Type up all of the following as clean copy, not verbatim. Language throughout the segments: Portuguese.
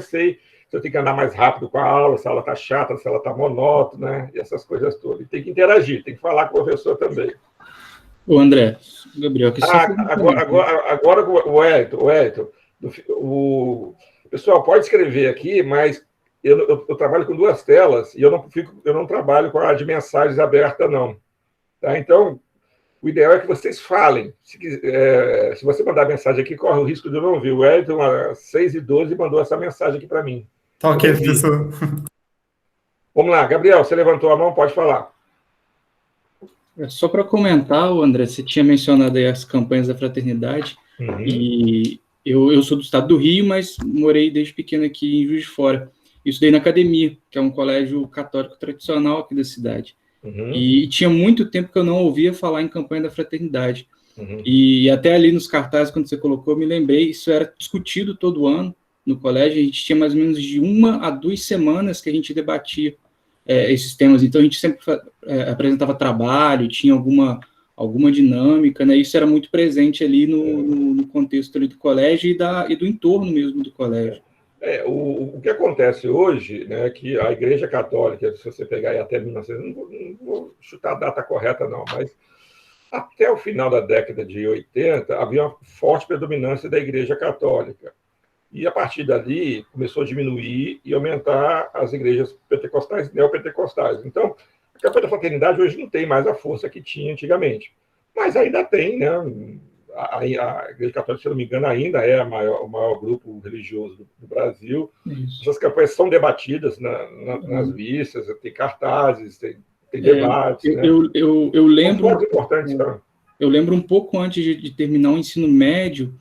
sei se eu tenho que andar mais rápido com a aula, se a aula está chata, se ela está monótona, né? E essas coisas todas. E tem que interagir, tem que falar com o professor também. Ô, André, Gabriel, que agora o Wellington, o pessoal pode escrever aqui, mas eu trabalho com 2 telas e eu não trabalho com a de mensagens aberta, não. Tá? Então, o ideal é que vocês falem. Se você mandar mensagem aqui, corre o risco de eu não ouvir. O Wellington, às 6h12, mandou essa mensagem aqui para mim. Tá ok, professor. Vamos lá, Gabriel, você levantou a mão, pode falar. Só para comentar, André, você tinha mencionado aí as campanhas da fraternidade, e eu sou do estado do Rio, mas morei desde pequeno aqui em Juiz de Fora. Eu estudei na Academia, que é um colégio católico tradicional aqui da cidade. E tinha muito tempo que eu não ouvia falar em campanha da fraternidade. E até ali nos cartazes, quando você colocou, eu me lembrei, isso era discutido todo ano no colégio, a gente tinha mais ou menos de 1 a 2 semanas que a gente debatia esses temas. Então, a gente sempre apresentava trabalho, tinha alguma dinâmica, né? Isso era muito presente ali no contexto ali do colégio e do entorno mesmo do colégio. O que acontece hoje, né, que a Igreja Católica, se você pegar aí até 1900, não vou chutar a data correta, não, mas até o final da década de 80, havia uma forte predominância da Igreja Católica. E, a partir dali, começou a diminuir e aumentar as igrejas pentecostais e neopentecostais. Então, a campanha da fraternidade hoje não tem mais a força que tinha antigamente. Mas ainda tem, né? A Igreja Católica, se eu não me engano, ainda é o maior grupo religioso do Brasil. Isso. Essas campanhas são debatidas nas missas, tem cartazes, tem debates. Eu lembro... São pontos importantes, tá? Eu lembro um pouco antes de terminar o ensino médio,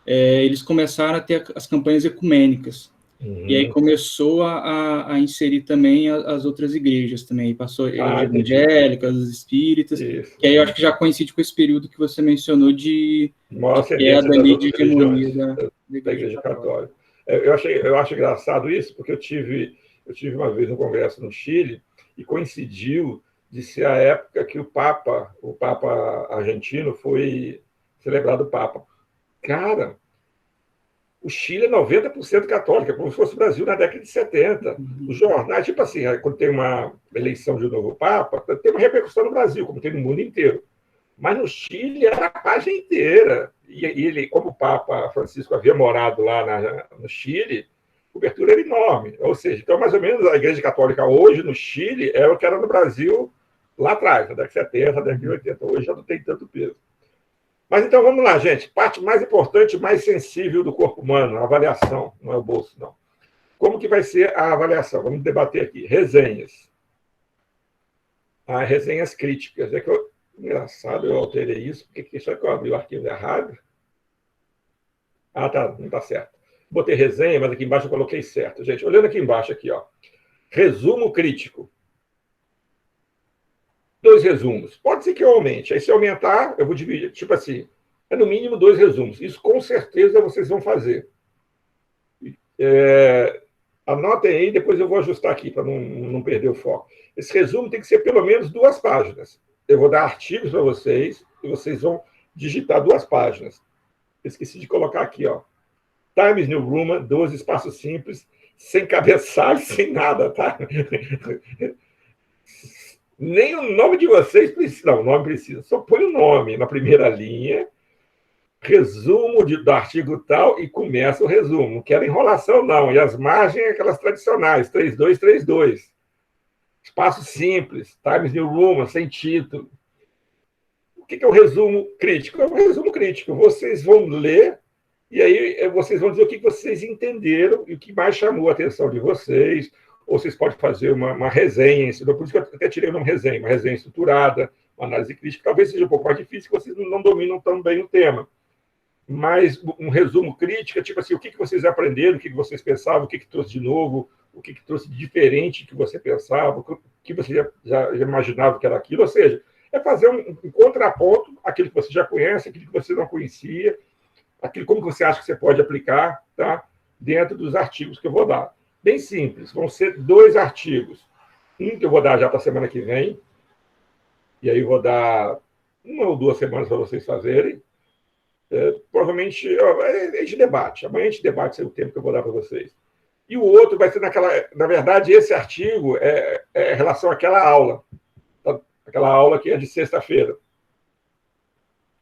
eles começaram a ter as campanhas ecumênicas. E aí começou a inserir também as outras igrejas também. Passou as evangélicas, as espíritas, que aí eu acho que já coincide com esse período que você mencionou de queda ali de hegemonia da Igreja Católica. Eu acho engraçado isso, porque eu tive uma vez um congresso no Chile e coincidiu de ser a época que o Papa argentino foi celebrado Papa. Cara, o Chile é 90% católico, como se fosse o Brasil na década de 70. Os jornais, tipo assim, quando tem uma eleição de um novo Papa, tem uma repercussão no Brasil, como tem no mundo inteiro. Mas no Chile era a página inteira. E ele, como o Papa Francisco havia morado lá no Chile, a cobertura era enorme. Ou seja, então, mais ou menos, a Igreja Católica hoje no Chile é o que era no Brasil lá atrás, na década de 70, na década de 80. Hoje já não tem tanto peso. Mas então vamos lá, gente. Parte mais importante, mais sensível do corpo humano, a avaliação, não é o bolso, não. Como que vai ser a avaliação? Vamos debater aqui. Resenhas. Resenhas críticas. Engraçado, eu alterei isso, porque só que eu abri o arquivo errado. Tá, não está certo. Botei resenha, mas aqui embaixo eu coloquei certo. Gente, olhando aqui embaixo, aqui, ó. Resumo crítico. 2 resumos. Pode ser que eu aumente. Aí, se aumentar, eu vou dividir. Tipo assim, é no mínimo 2 resumos. Isso, com certeza, vocês vão fazer. Anotem aí, depois eu vou ajustar aqui, para não perder o foco. Esse resumo tem que ser pelo menos 2 páginas. Eu vou dar artigos para vocês, e vocês vão digitar 2 páginas. Esqueci de colocar aqui, ó. Times New Roman, 12 espaços simples, sem cabeçalho, sem nada, tá? Nem o nome de vocês precisa. Não, o nome precisa. Só põe o nome na primeira linha, resumo do artigo tal, e começa o resumo. Não quero enrolação, não. E as margens, aquelas tradicionais, 3232. Espaço simples, Times New Roman, sem título. O que é o resumo crítico? É um resumo crítico. Vocês vão ler, e aí vocês vão dizer o que vocês entenderam e o que mais chamou a atenção de vocês. Ou vocês podem fazer uma resenha, por isso que eu até tirei o nome resenha, uma resenha estruturada, uma análise crítica, talvez seja um pouco mais difícil, porque vocês não dominam tão bem o tema. Mas um resumo crítico, tipo assim, o que vocês aprenderam, o que vocês pensavam, o que trouxe de novo, o que trouxe de diferente que você pensava, o que você já imaginava que era aquilo, ou seja, é fazer um contraponto àquilo que você já conhece, aquilo que você não conhecia, aquilo como você acha que você pode aplicar, tá? Dentro dos artigos que eu vou dar. Bem simples, vão ser 2 artigos. Um que eu vou dar já para a semana que vem, e aí eu vou dar 1 ou 2 semanas para vocês fazerem. Provavelmente, a gente debate. Amanhã a gente debate o tempo que eu vou dar para vocês. E o outro vai ser na verdade, esse artigo é em relação àquela aula. Aquela aula que é de sexta-feira,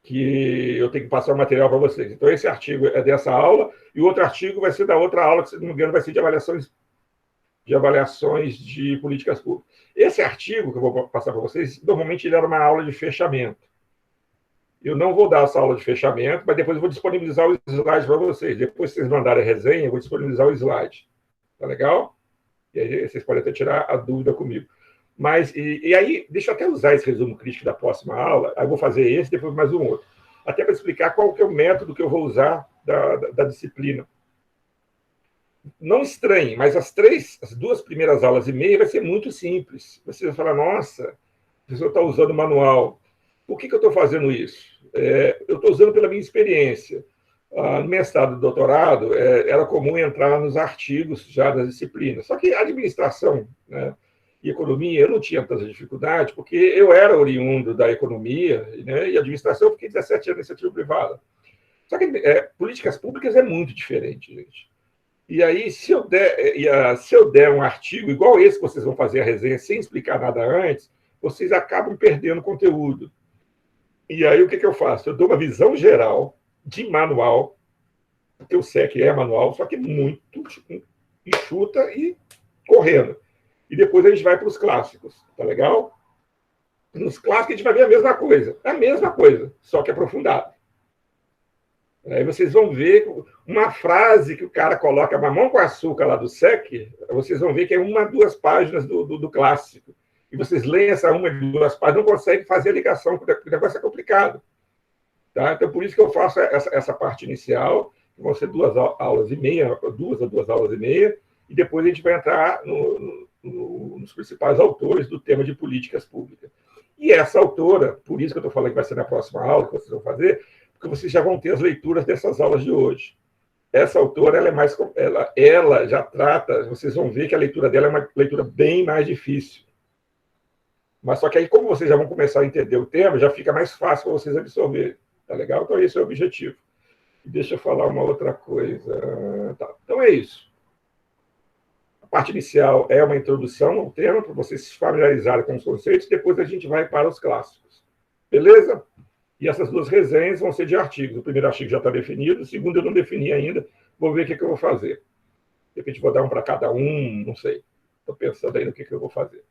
que eu tenho que passar o material para vocês. Então, esse artigo é dessa aula, e o outro artigo vai ser da outra aula, que, se não me engano, vai ser de avaliações de políticas públicas. Esse artigo que eu vou passar para vocês, normalmente ele era uma aula de fechamento. Eu não vou dar essa aula de fechamento, mas depois eu vou disponibilizar os slides para vocês. Depois que vocês mandarem a resenha, eu vou disponibilizar o slide. Tá legal? E aí vocês podem até tirar a dúvida comigo. Mas, e aí, deixa eu até usar esse resumo crítico da próxima aula, aí eu vou fazer esse, depois mais um outro, até para explicar qual que é o método que eu vou usar da disciplina. Não estranhe, mas as 2 primeiras aulas e meia vai ser muito simples. Você vai falar, nossa, o professor está usando o manual. Por que eu estou fazendo isso? Eu estou usando pela minha experiência. No mestrado e doutorado, era comum entrar nos artigos já das disciplinas. Só que a administração, né, e economia, eu não tinha tanta dificuldade, porque eu era oriundo da economia, né, e administração, eu fiquei 17 anos em iniciativa privada. Só que políticas públicas é muito diferente, gente. E aí, se eu der um artigo igual esse que vocês vão fazer a resenha sem explicar nada antes, vocês acabam perdendo conteúdo. E aí, o que eu faço? Eu dou uma visão geral de manual, porque o SEC é manual, só que muito enxuta e correndo. E depois a gente vai para os clássicos, tá legal? Nos clássicos a gente vai ver a mesma coisa, só que aprofundado. Aí vocês vão ver uma frase que o cara coloca mamão com açúcar lá do SEC, vocês vão ver que é 1 a 2 páginas do clássico. E vocês leem essa 1 a 2 páginas, não conseguem fazer a ligação, porque o negócio é complicado. Tá? Então, por isso que eu faço essa parte inicial, que vão ser 2 aulas e meia, 2 a 2 aulas e meia, e depois a gente vai entrar nos principais autores do tema de políticas públicas. E essa autora, por isso que eu estou falando que vai ser na próxima aula que vocês vão fazer, porque vocês já vão ter as leituras dessas aulas de hoje. Essa autora, ela já trata, vocês vão ver que a leitura dela é uma leitura bem mais difícil. Mas só que aí, como vocês já vão começar a entender o tema, já fica mais fácil para vocês absorverem. Tá legal? Então, esse é o objetivo. E deixa eu falar uma outra coisa. Tá. Então, é isso. A parte inicial é uma introdução ao tema, para vocês se familiarizarem com os conceitos, depois a gente vai para os clássicos. Beleza? E essas 2 resenhas vão ser de artigos. O primeiro artigo já está definido, o segundo eu não defini ainda. Vou ver o que eu vou fazer. De repente, vou dar um para cada um, não sei. Estou pensando aí no que eu vou fazer.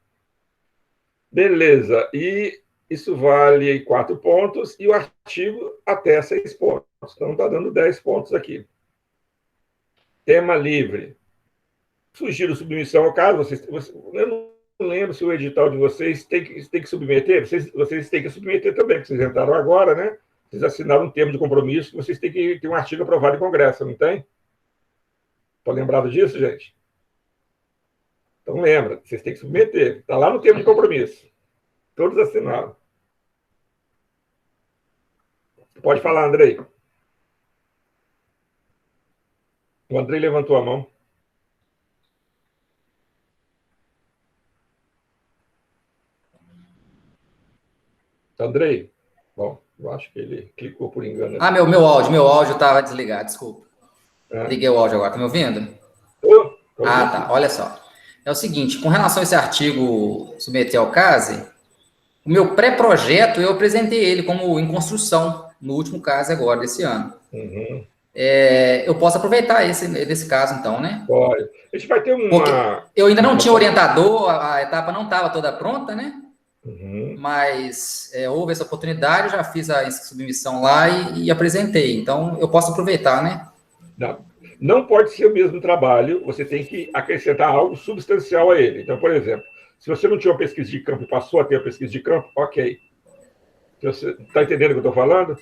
Beleza. E isso vale 4 pontos, e o artigo até 6 pontos. Então, está dando 10 pontos aqui. Tema livre. Sugiro submissão ao caso. Eu não lembro se o edital de vocês tem que submeter. Vocês têm que submeter também, porque vocês entraram agora, né? Vocês assinaram um termo de compromisso, que vocês têm que ter um artigo aprovado em Congresso, não tem? Estão lembrados disso, gente? Então, lembra, vocês têm que submeter. Está lá no termo de compromisso. Todos assinaram. Pode falar, Andrei. O Andrei levantou a mão. Andrei? Bom, eu acho que ele clicou por engano. Ah, meu áudio estava desligado, desculpa. Liguei o áudio agora, tá me ouvindo? Tô tá, olha só. É o seguinte, com relação a esse artigo submeter ao CASE, o meu pré-projeto eu apresentei ele como em construção, no último CASE agora, desse ano. Uhum. Eu posso aproveitar desse caso, então, né? Pode. A gente vai ter uma... Porque eu ainda não tinha orientador, a etapa não estava toda pronta, né? Uhum. Mas houve essa oportunidade, eu já fiz a submissão lá e apresentei. Então, eu posso aproveitar, né? Não pode ser o mesmo trabalho, você tem que acrescentar algo substancial a ele. Então, por exemplo, se você não tinha uma pesquisa de campo e passou a ter a pesquisa de campo, ok. Você está entendendo o que eu estou falando?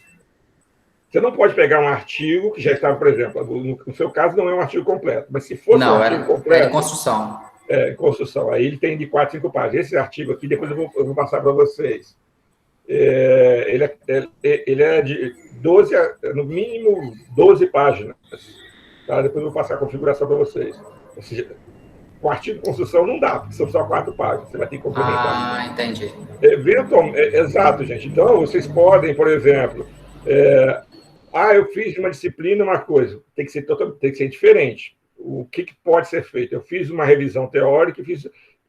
Você não pode pegar um artigo que já estava, por exemplo, no seu caso não é um artigo completo, mas se fosse um artigo completo... Não, em construção. Em construção. Aí ele tem de 4, 5 páginas. Esse artigo aqui, depois eu vou passar para vocês. Ele é de 12, no mínimo 12 páginas. Tá? Depois eu vou passar a configuração para vocês. Ou seja, com artigo de construção não dá, porque são só 4 páginas. Você vai ter que complementar. Ah, entendi. Exato, gente. Então, vocês podem, por exemplo... eu fiz de uma disciplina uma coisa. Tem que ser diferente. o que pode ser feito. Eu fiz uma revisão teórica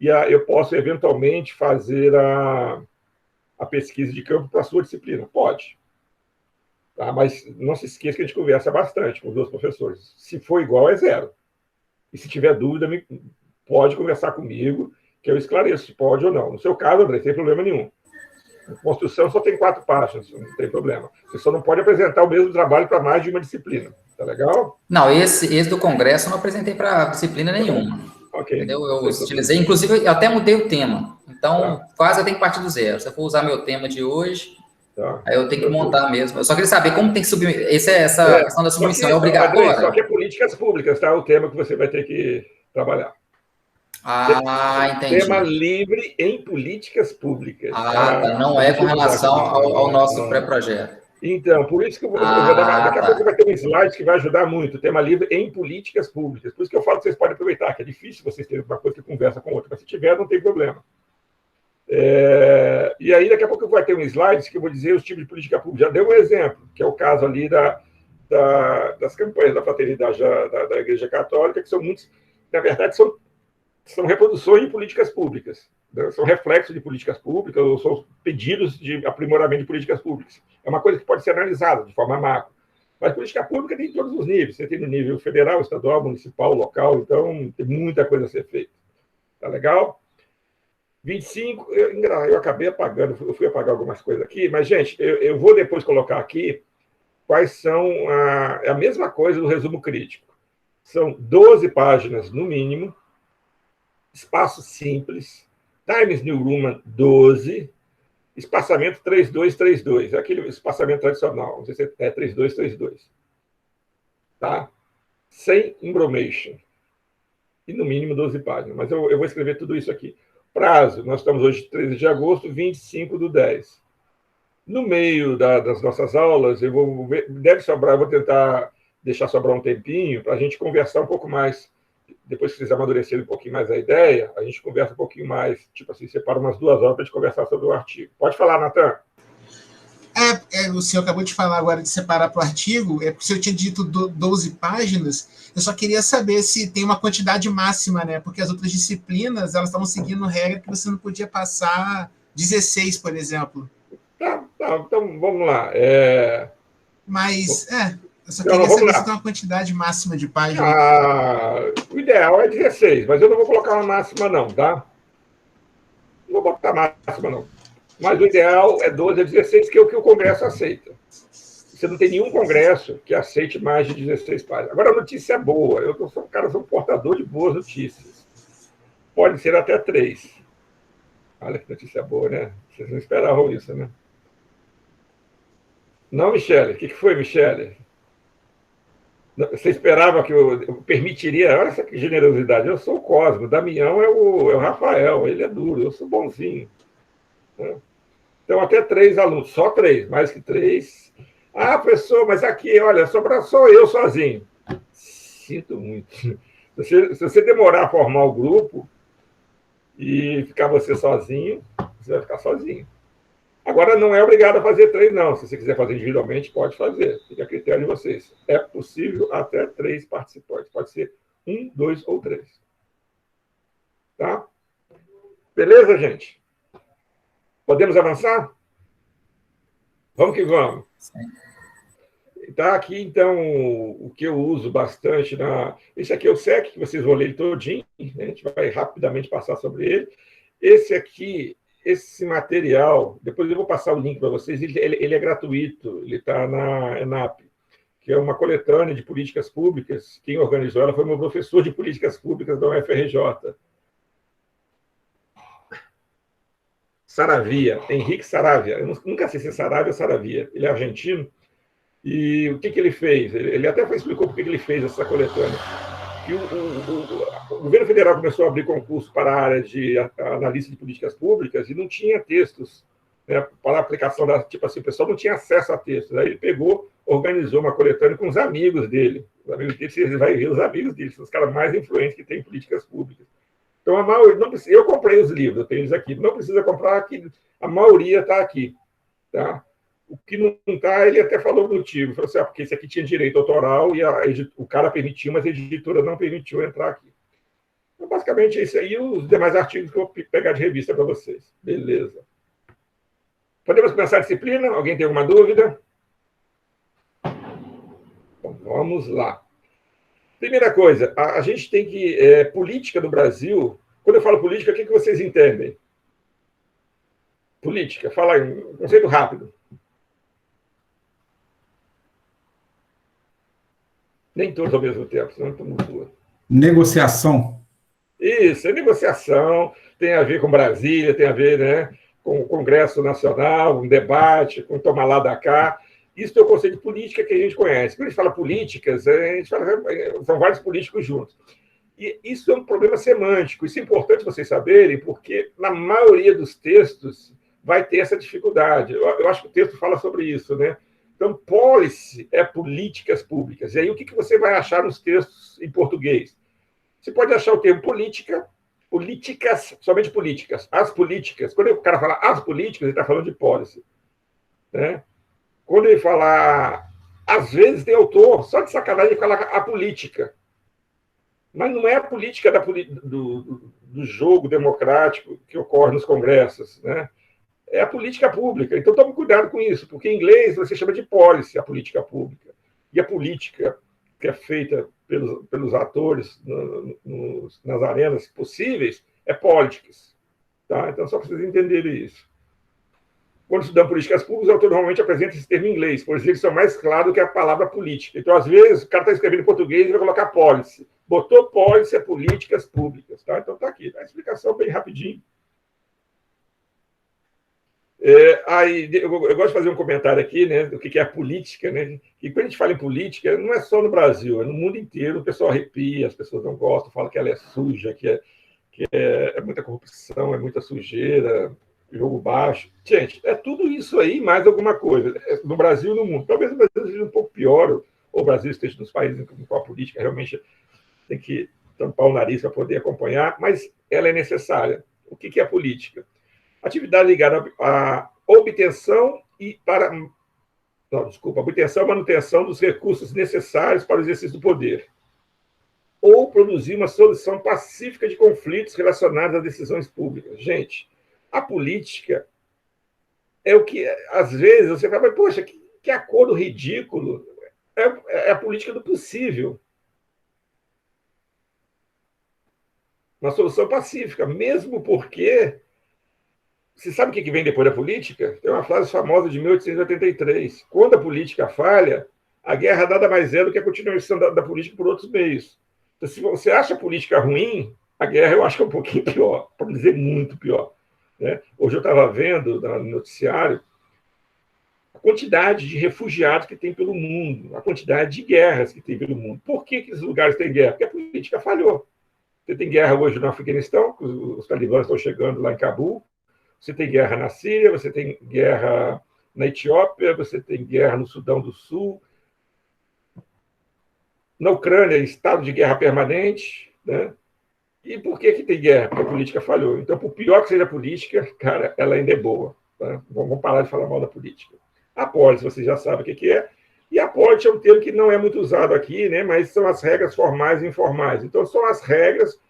e eu posso, eventualmente, fazer a pesquisa de campo para a sua disciplina. Pode. Tá? Mas não se esqueça que a gente conversa bastante com os dois professores. Se for igual, é 0. E se tiver dúvida, pode conversar comigo, que eu esclareço se pode ou não. No seu caso, André, não tem problema nenhum. A construção só tem 4 páginas, não tem problema. Você só não pode apresentar o mesmo trabalho para mais de uma disciplina. Tá legal? Não, esse do congresso eu não apresentei para disciplina nenhuma. Ok. Entendeu? Eu utilizei, inclusive, eu até mudei o tema. Então, quase eu tenho que partir do 0. Se eu for usar meu tema de hoje, aí eu tenho que montar mesmo. Eu só queria saber como tem que submeter. Essa questão da submissão é obrigatória? André, só que é políticas públicas, tá? O tema que você vai ter que trabalhar. Entendi. Tema livre em políticas públicas. Tá. Não é com relação ao nosso pré-projeto. Então, por isso que eu vou dar. Daqui a pouco vai ter um slide que vai ajudar muito. Tema livre em políticas públicas. Por isso que eu falo que vocês podem aproveitar, que é difícil vocês terem uma coisa que conversa com outra. Mas se tiver, não tem problema. E aí, daqui a pouco vai ter um slide que eu vou dizer os tipos de política pública. Já dei um exemplo, que é o caso ali das campanhas da fraternidade da Igreja Católica, que são muitos, na verdade, são reproduções de políticas públicas, né? São reflexos de políticas públicas, ou são pedidos de aprimoramento de políticas públicas. É uma coisa que pode ser analisada de forma macro. Mas política pública tem em todos os níveis. Você tem no nível federal, estadual, municipal, local, então tem muita coisa a ser feita. Tá legal? 25, eu acabei apagando, eu fui apagar algumas coisas aqui, mas, gente, eu vou depois colocar aqui quais são a mesma coisa do resumo crítico. São 12 páginas, no mínimo, espaço simples, Times New Roman 12, espaçamento 3232, aquele espaçamento tradicional, não sei se é 3232. Tá? Sem embromation. E no mínimo 12 páginas, mas eu vou escrever tudo isso aqui. Prazo, nós estamos hoje 13 de agosto, 25/10. No meio das nossas aulas, eu vou tentar deixar sobrar um tempinho para a gente conversar um pouco mais. Depois que vocês amadurecerem um pouquinho mais a ideia, a gente conversa um pouquinho mais, tipo assim, separa umas 2 horas para a gente conversar sobre o artigo. Pode falar, Natan. O senhor acabou de falar agora de separar para o artigo, porque o senhor tinha dito 12 páginas, eu só queria saber se tem uma quantidade máxima, né? Porque as outras disciplinas, elas estavam seguindo regra que você não podia passar 16, por exemplo. Tá, então vamos lá. Mas, eu só queria saber se tem uma quantidade máxima de páginas. O ideal é 16, mas eu não vou colocar uma máxima não, tá? Não vou botar máxima não. Mas o ideal é 12 a 16, que é o que o Congresso aceita. Você não tem nenhum Congresso que aceite mais de 16 páginas. Agora, a notícia é boa. Eu sou um portador de boas notícias. Pode ser até 3. Olha que notícia boa, né? Vocês não esperavam isso, né? Não, Michele? O que foi, Michele? Você esperava que eu permitiria? Olha essa generosidade. Eu sou o Cosmo. O Damião é o Rafael. Ele é duro. Eu sou bonzinho. Então, até 3 alunos, só 3, mais que 3. Professor, mas aqui, olha, sobra só eu sozinho. Sinto muito. Se você demorar a formar o grupo e ficar você sozinho, você vai ficar sozinho. Agora, não é obrigado a fazer 3, não. Se você quiser fazer individualmente, pode fazer. Fica a critério de vocês. É possível até 3 participantes. Pode ser 1, 2 ou 3. Tá? Beleza, gente? Podemos avançar? Vamos que vamos. Tá aqui, então, o que eu uso bastante. Esse aqui é o SEC, que vocês vão ler ele todinho. Né? A gente vai rapidamente passar sobre ele. Esse aqui, esse material, depois eu vou passar o link para vocês, ele é gratuito, ele está na ENAP, que é uma coletânea de políticas públicas. Quem organizou ela foi meu professor de políticas públicas da UFRJ. Saravia, Henrique Saravia. Eu nunca sei se é Saravia ou Saravia. Ele é argentino. E o que ele fez? Ele até explicou por que ele fez essa coletânea. E o governo federal começou a abrir concurso para a área de analista de políticas públicas e não tinha textos, né, para a aplicação da... Tipo assim, o pessoal não tinha acesso a textos. Aí ele pegou, organizou uma coletânea com os amigos dele. Os amigos dele, você vai ver os amigos dele, são os caras mais influentes que têm em políticas públicas. Então, a maioria, não precisa, eu comprei os livros, eu tenho eles aqui, não precisa comprar, aqui, a maioria está aqui. Tá? O que não está, ele até falou o motivo. Falou assim, porque esse aqui tinha direito autoral e o cara permitiu, mas a editora não permitiu entrar aqui. Então, basicamente, é isso aí. Os demais artigos que eu vou pegar de revista para vocês. Beleza. Podemos começar a disciplina? Alguém tem alguma dúvida? Então, vamos lá. Primeira coisa, a gente tem que... política do Brasil... Quando eu falo política, o que vocês entendem? Política. Fala aí, um conceito rápido. Nem todos ao mesmo tempo, senão estamos duas. Negociação. Isso, é negociação, tem a ver com Brasília, tem a ver, né, com o Congresso Nacional, um debate, com tomar lá da cá. Isso é o conceito de política que a gente conhece. Quando a gente fala políticas, a gente fala, são vários políticos juntos. E isso é um problema semântico. Isso é importante vocês saberem, porque na maioria dos textos vai ter essa dificuldade. Eu acho que o texto fala sobre isso, né? Então, policy é políticas públicas. E aí, o que você vai achar nos textos em português? Você pode achar o termo política, políticas, somente políticas, as políticas. Quando o cara fala as políticas, ele está falando de policy. Né? Quando ele fala, às vezes tem autor, só de sacanagem, ele fala a política. Mas não é a política do jogo democrático que ocorre nos congressos, né? É a política pública. Então, tome cuidado com isso, porque em inglês você chama de policy a política pública. E a política que é feita pelos atores nas arenas possíveis é politics. Tá? Então, só para vocês entenderem isso. Quando estudamos políticas públicas, o autor normalmente apresenta esse termo em inglês, pois eles são mais claros do que a palavra política. Então, às vezes, o cara está escrevendo em português e vai colocar policy. Botou policy é políticas públicas. Tá? Então, está aqui. A explicação bem rapidinho. Aí, eu gosto de fazer um comentário aqui, né, do que é a política, né? E quando a gente fala em política, não é só no Brasil, é no mundo inteiro. O pessoal arrepia, as pessoas não gostam, falam que ela é suja, que é muita corrupção, é muita sujeira, jogo baixo. Gente, é tudo isso aí, mais alguma coisa. No Brasil e no mundo. Talvez o Brasil seja um pouco pior, ou o Brasil esteja nos países em que a política realmente tem que tampar o nariz para poder acompanhar, mas ela é necessária. O que é a política? Atividade ligada à obtenção e obtenção e manutenção dos recursos necessários para o exercício do poder, ou produzir uma solução pacífica de conflitos relacionados a decisões públicas. Gente, a política é o que, às vezes, você fala, mas, poxa, que acordo ridículo. É a política do possível. Uma solução pacífica, mesmo porque... Você sabe o que vem depois da política? Tem uma frase famosa de 1883. Quando a política falha, a guerra nada mais é do que a continuação da política por outros meios. Então, se você acha a política ruim, a guerra eu acho que é um pouquinho pior, para dizer muito pior. Né? Hoje eu estava vendo no noticiário a quantidade de refugiados que tem pelo mundo, a quantidade de guerras que tem pelo mundo. Por que esses lugares têm guerra? Porque a política falhou. Você tem guerra hoje no Afeganistão, os talibãs estão chegando lá em Cabul. Você tem guerra na Síria, você tem guerra na Etiópia, você tem guerra no Sudão do Sul. Na Ucrânia, estado de guerra permanente. Né? E por que tem guerra? Porque a política falhou. Então, por pior que seja a política, cara, ela ainda é boa. Tá? Vamos parar de falar mal da política. A pólice, você já sabe o que é. E a pólice é um termo que não é muito usado aqui, né? Mas são as regras formais e informais. Então, são as regras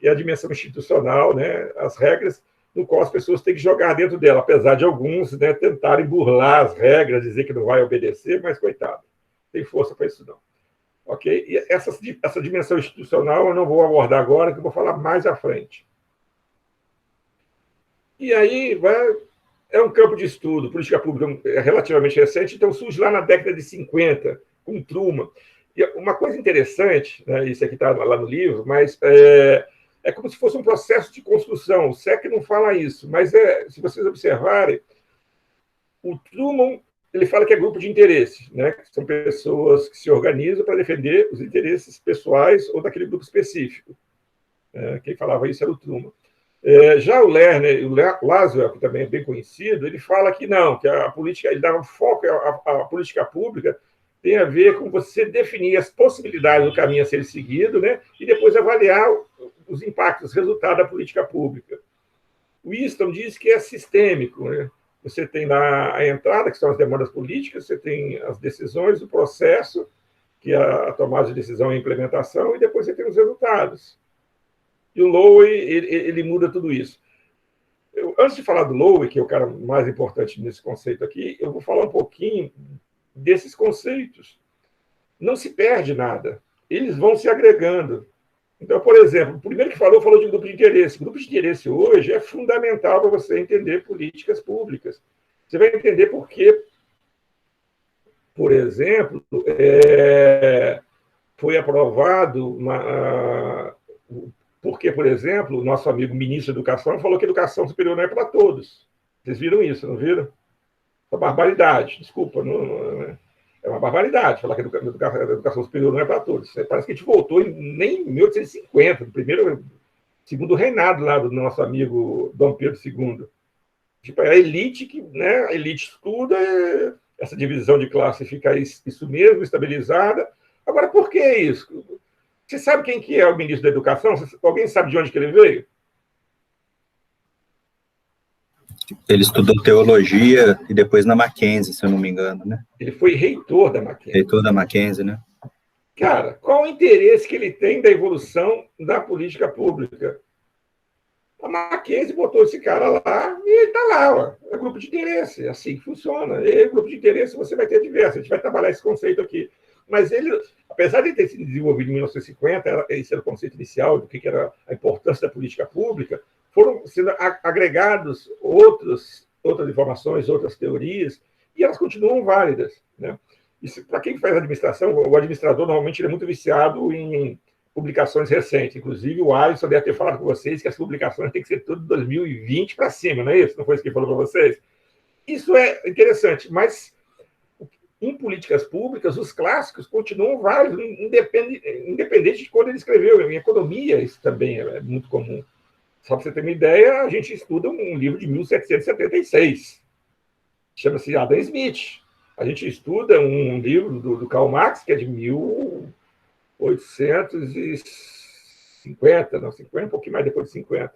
e a dimensão institucional, né? As regras no qual as pessoas têm que jogar dentro dela, apesar de alguns, né, tentarem burlar as regras, dizer que não vai obedecer, mas, coitado, tem força para isso não. Ok? E essa dimensão institucional eu não vou abordar agora, que eu vou falar mais à frente. E aí é um campo de estudo, política pública é relativamente recente, então surge lá na década de 50, com Truman. E uma coisa interessante, né, isso aqui está lá no livro, mas... É como se fosse um processo de construção. O SEC não fala isso, mas se vocês observarem, o Truman ele fala que é grupo de interesse, né? Que são pessoas que se organizam para defender os interesses pessoais ou daquele grupo específico. Quem falava isso era o Truman. Já o Lerner e o Laswell, que também é bem conhecido, ele fala que não, que a política, ele dá um foco à política pública, tem a ver com você definir as possibilidades do caminho a ser seguido, né? E depois avaliar os impactos, os resultados da política pública. O Winston diz que é sistêmico, né? Você tem lá a entrada, que são as demandas políticas, você tem as decisões, o processo, que é a tomada de decisão e implementação, e depois você tem os resultados. E o Lowe, ele muda tudo isso. Antes de falar do Lowe, que é o cara mais importante nesse conceito aqui, eu vou falar um pouquinho desses conceitos. Não se perde nada. Eles vão se agregando. Então, por exemplo, o primeiro que falou de grupo de interesse. O grupo de interesse hoje é fundamental para você entender políticas públicas. Você vai entender por que, por exemplo, foi aprovado porque, por exemplo, o nosso amigo ministro da Educação falou que a educação superior não é para todos. Vocês viram isso, não viram? É uma barbaridade. Desculpa, é uma barbaridade falar que a educação superior não é para todos. Parece que a gente voltou nem em 1850, no segundo reinado lá do nosso amigo Dom Pedro II. Tipo, é a elite que, né, a elite estuda, essa divisão de classe fica isso mesmo, estabilizada. Agora, por que isso? Você sabe quem que é o ministro da Educação? Alguém sabe de onde que ele veio? Ele estudou teologia e depois na Mackenzie, se eu não me engano, né? Ele foi reitor da Mackenzie. Reitor da Mackenzie, né? Cara, qual o interesse que ele tem da evolução da política pública? A Mackenzie botou esse cara lá e ele está lá, ó. É grupo de interesse, é assim que funciona. E grupo de interesse você vai ter diversos. A gente vai trabalhar esse conceito aqui. Mas ele, apesar de ter sido desenvolvido em 1950, esse era o conceito inicial do que era a importância da política pública, foram sendo agregados outras informações, outras teorias, e elas continuam válidas, né? Para quem faz administração, o administrador normalmente ele é muito viciado em publicações recentes. Inclusive, o Alisson deve ter falado com vocês que as publicações têm que ser tudo de 2020 para cima, não é isso? Não foi isso que ele falou para vocês? Isso é interessante, mas em políticas públicas, os clássicos continuam válidos, independente de quando ele escreveu. Em economia, isso também é muito comum. Só para você ter uma ideia, a gente estuda um livro de 1776, chama-se Adam Smith. A gente estuda um livro do Karl Marx, que é de 1850, não, 50, um pouquinho mais depois de 50.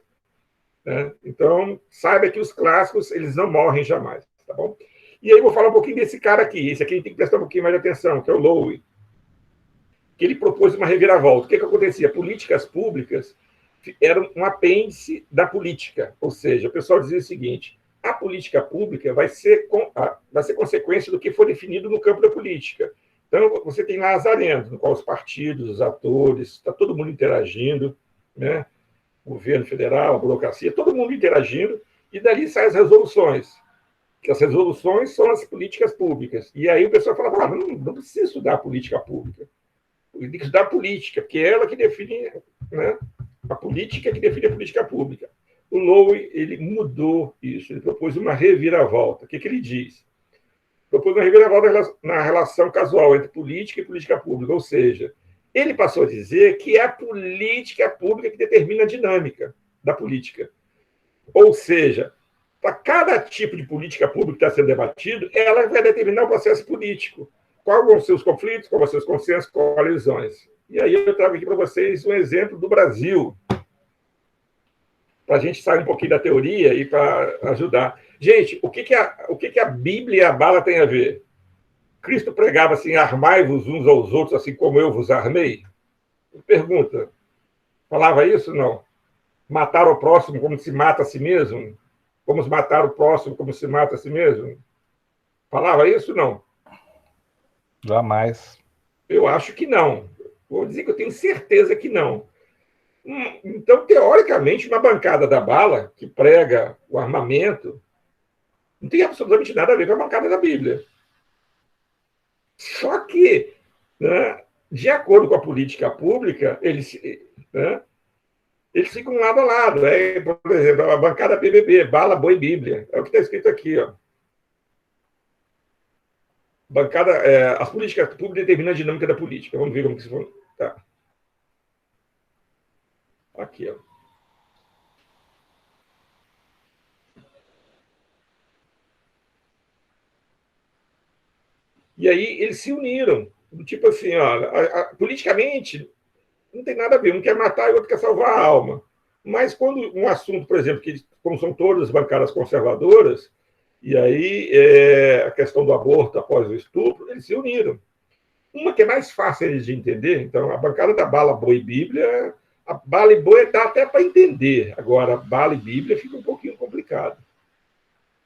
Né? Então, saiba que os clássicos, eles não morrem jamais, tá bom? E aí eu vou falar um pouquinho desse cara aqui. Esse aqui a gente tem que prestar um pouquinho mais de atenção, que é o Lowe. Que ele propôs uma reviravolta. O que acontecia? Políticas públicas eram um apêndice da política. Ou seja, o pessoal dizia o seguinte: a política pública vai ser consequência do que for definido no campo da política. Então, você tem lá as arenas, no qual os partidos, os atores, está todo mundo interagindo, né? O governo federal, a burocracia, todo mundo interagindo, e dali saem as resoluções. Que as resoluções são as políticas públicas. E aí o pessoal fala, não precisa estudar a política pública. Tem que estudar a política, porque é ela que define, né? A política que define a política pública. O Lowe, ele mudou isso, ele propôs uma reviravolta. O que ele diz? Propôs uma reviravolta na relação casual entre política e política pública, ou seja, ele passou a dizer que é a política pública que determina a dinâmica da política. Ou seja, para cada tipo de política pública que está sendo debatido, ela vai determinar o processo político. Quais vão ser os conflitos, quais vão ser os consensos, coalizões. E aí eu trago aqui para vocês um exemplo do Brasil, para a gente sair um pouquinho da teoria e para ajudar. Gente, o que a Bíblia e a bala têm a ver? Cristo pregava assim, armai-vos uns aos outros, assim como eu vos armei? Pergunta, falava isso? Não. Matar o próximo como se mata a si mesmo? Vamos matar o próximo como se mata a si mesmo? Falava isso? Não. Jamais. Eu acho que não. Vou dizer que eu tenho certeza que não. Então, teoricamente, uma bancada da bala, que prega o armamento, não tem absolutamente nada a ver com a bancada da Bíblia. Só que, né, de acordo com a política pública, eles ficam lado a lado. Por exemplo, a bancada BBB, bala, boi, Bíblia. É o que está escrito aqui. Ó. Bancada, as políticas públicas determinam a dinâmica da política. Vamos ver como que se for. Tá. Aqui, ó. E aí eles se uniram. Tipo assim, ó, politicamente não tem nada a ver. Um quer matar e o outro quer salvar a alma. Mas quando um assunto, por exemplo, que como são todas bancadas conservadoras, E aí, a questão do aborto após o estupro, eles se uniram. Uma que é mais fácil de entender, então, a bancada da Bala, Boi e Bíblia, a Bala e Boi dá até para entender. Agora, Bala e Bíblia fica um pouquinho complicado.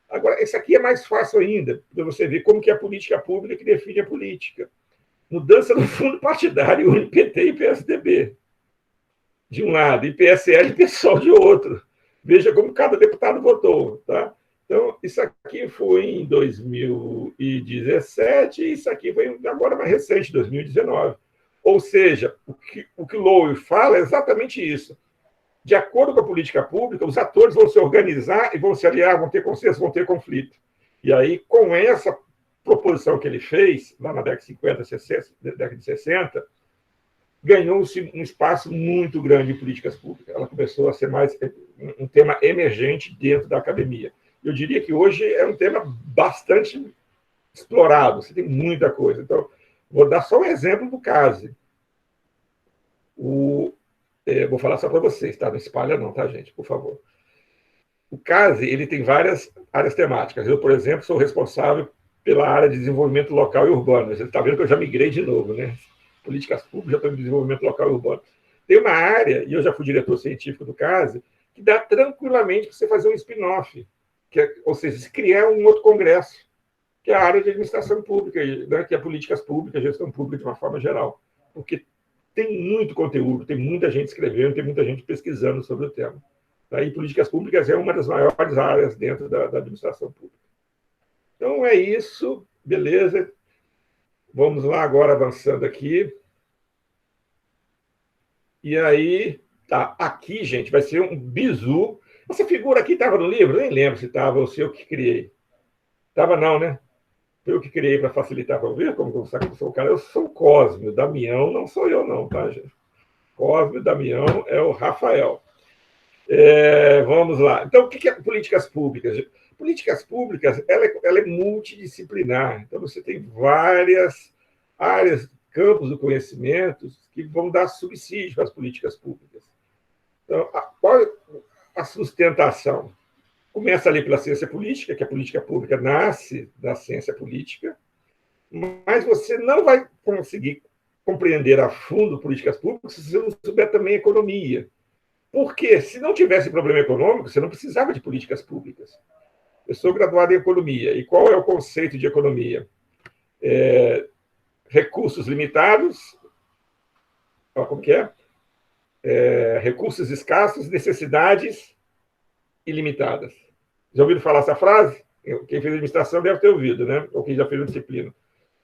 Agora, esse aqui é mais fácil ainda, para você ver como que é a política pública que define a política. Mudança no fundo partidário, une PT e PSDB, de um lado, e PSL e PSOL de outro. Veja como cada deputado votou, tá? Então, isso aqui foi em 2017 e isso aqui foi agora mais recente, 2019. Ou seja, o que Lowe fala é exatamente isso. De acordo com a política pública, os atores vão se organizar e vão se aliar, vão ter consenso, vão ter conflito. E aí, com essa proposição que ele fez, lá na década de 50, 60, década de 60, ganhou-se um espaço muito grande em políticas públicas. Ela começou a ser mais um tema emergente dentro da academia. Eu diria que hoje é um tema bastante explorado, você tem muita coisa. Então, vou dar só um exemplo do CASE. Vou falar só para vocês, tá? Não espalha não, tá, gente? Por favor. O CASE, ele tem várias áreas temáticas. Eu, por exemplo, sou responsável pela área de desenvolvimento local e urbano. Você está vendo que eu já migrei de novo, né? Políticas públicas, já estou em desenvolvimento local e urbano. Tem uma área, e eu já fui diretor científico do CASE, que dá tranquilamente para você fazer um spin-off, ou seja, se criar um outro congresso, que é a área de administração pública, né, que é políticas públicas, gestão pública de uma forma geral. Porque tem muito conteúdo, tem muita gente escrevendo, tem muita gente pesquisando sobre o tema. E políticas públicas é uma das maiores áreas dentro da administração pública. Então, é isso, beleza. Vamos lá agora, avançando aqui. E aí, tá, aqui, gente, vai ser um bizu. Essa figura aqui estava no livro? Nem lembro se estava ou se eu que criei. Estava não, né? Eu que criei para facilitar para ver como eu sou o cara. Eu sou o Cosme, o Damião não sou eu não, tá, gente? Cosme, Damião é o Rafael. Vamos lá. Então, o que é políticas públicas? Políticas públicas, ela é multidisciplinar. Então, você tem várias áreas, campos do conhecimento que vão dar subsídio para as políticas públicas. Então, qual a sustentação? Começa ali pela ciência política, que a política pública nasce da ciência política, mas você não vai conseguir compreender a fundo políticas públicas se você não souber também economia. Porque, se não tivesse problema econômico, você não precisava de políticas públicas. Eu sou graduado em economia. E qual é o conceito de economia? Recursos limitados, como que é? Recursos escassos, necessidades ilimitadas. Já ouviram falar essa frase? Quem fez administração deve ter ouvido, né? Ou quem já fez a disciplina.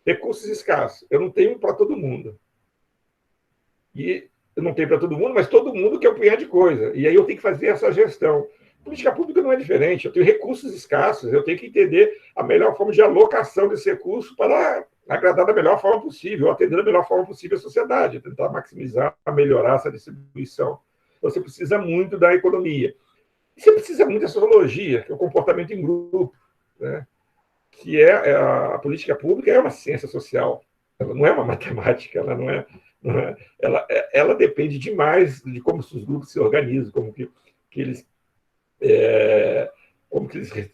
Recursos escassos. Eu não tenho para todo mundo. E eu não tenho para todo mundo, mas todo mundo quer um punhado de coisa. E aí eu tenho que fazer essa gestão. Política pública não é diferente. Eu tenho recursos escassos, eu tenho que entender a melhor forma de alocação desse recurso para agradar da melhor forma possível, atender da melhor forma possível a sociedade, tentar maximizar, melhorar essa distribuição. Então, você precisa muito da economia. E você precisa muito da sociologia, que é o comportamento em grupo, né? Que a política pública é uma ciência social. Ela não é uma matemática, ela não é ela depende demais de como os grupos se organizam, como que eles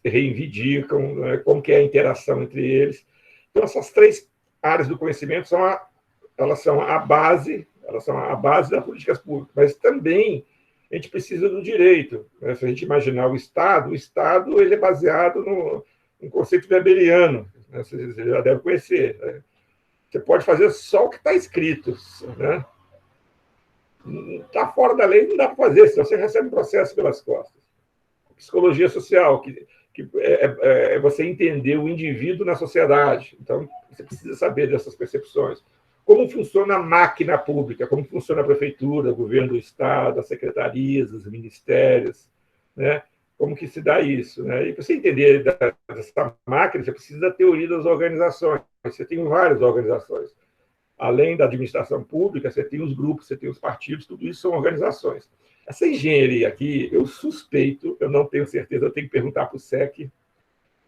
reivindicam, né? Como que é a interação entre eles. Então, essas três áreas do conhecimento elas são a base das políticas públicas, mas também a gente precisa do direito, né? Se a gente imaginar o Estado ele é baseado no conceito weberiano, né? Você já deve conhecer, né? Você pode fazer só o que está escrito, né? Está fora da lei, não dá para fazer, senão você recebe um processo pelas costas. Psicologia social, que é você entender o indivíduo na sociedade. Então, você precisa saber dessas percepções. Como funciona a máquina pública, como funciona a prefeitura, o governo do Estado, as secretarias, os ministérios, né? Como que se dá isso, né? E para você entender dessa máquina, você precisa da teoria das organizações. Você tem várias organizações. Além da administração pública, você tem os grupos, você tem os partidos, tudo isso são organizações. Essa engenharia aqui, eu suspeito, eu não tenho certeza, eu tenho que perguntar para o SEC,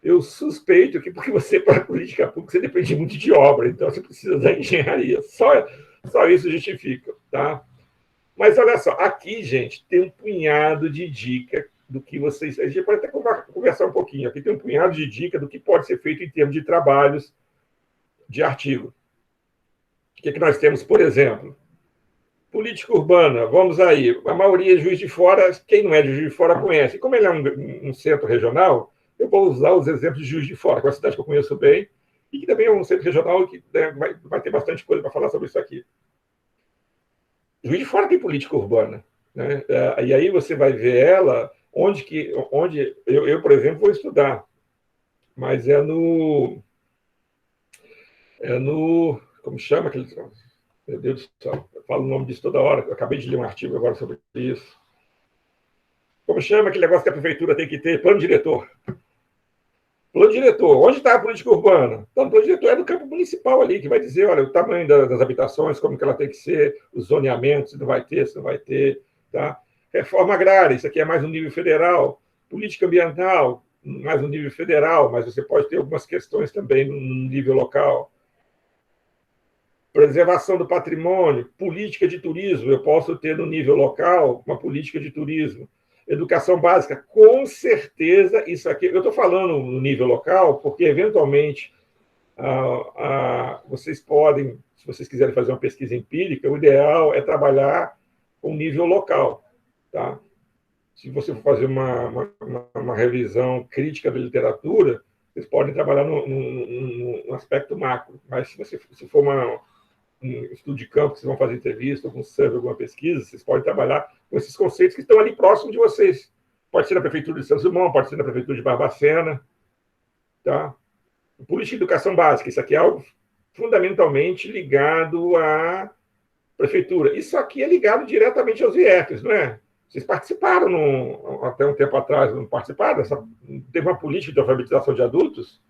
eu suspeito que, porque você, para a política pública, você depende muito de obra, então você precisa da engenharia. Só isso justifica, tá? Mas olha só, aqui, gente, tem um punhado de do que vocês... A gente pode até conversar um pouquinho. Aqui tem um punhado de dicas do que pode ser feito em termos de trabalhos de artigo. O que nós temos, por exemplo? Política urbana, vamos aí. A maioria é Juiz de Fora, quem não é de Juiz de Fora conhece. E como ele é um centro regional, eu vou usar os exemplos de Juiz de Fora, que é uma cidade que eu conheço bem, e que também é um centro regional que vai ter bastante coisa para falar sobre isso aqui. Juiz de Fora tem política urbana, né? E aí você vai ver ela onde eu, por exemplo, vou estudar, mas é no como chama aquele... Meu Deus do céu, eu falo o nome disso toda hora, eu acabei de ler um artigo agora sobre isso. Como chama aquele negócio que a prefeitura tem que ter? Plano diretor. Plano diretor. Onde está a política urbana? Então, o plano diretor é no campo municipal ali, que vai dizer, olha, o tamanho das habitações, como que ela tem que ser, os zoneamentos, se não vai ter, tá? Reforma agrária, isso aqui é mais no nível federal. Política ambiental, mais no nível federal, mas você pode ter algumas questões também no nível local. Preservação do patrimônio, política de turismo, eu posso ter no nível local uma política de turismo. Educação básica, com certeza, isso aqui... Eu estou falando no nível local, porque, eventualmente, vocês podem, se vocês quiserem fazer uma pesquisa empírica, o ideal é trabalhar com nível local. Tá? Se você for fazer uma revisão crítica da literatura, vocês podem trabalhar no aspecto macro, mas se for um estudo de campo, que vocês vão fazer entrevista, algum survey, alguma pesquisa, vocês podem trabalhar com esses conceitos que estão ali próximos de vocês. Pode ser na Prefeitura de São Simão, pode ser na Prefeitura de Barbacena. Tá? Política de educação básica, isso aqui é algo fundamentalmente ligado à Prefeitura. Isso aqui é ligado diretamente aos IEFs, não é? Vocês participaram, até um tempo atrás, não participaram? Teve uma política de alfabetização de adultos?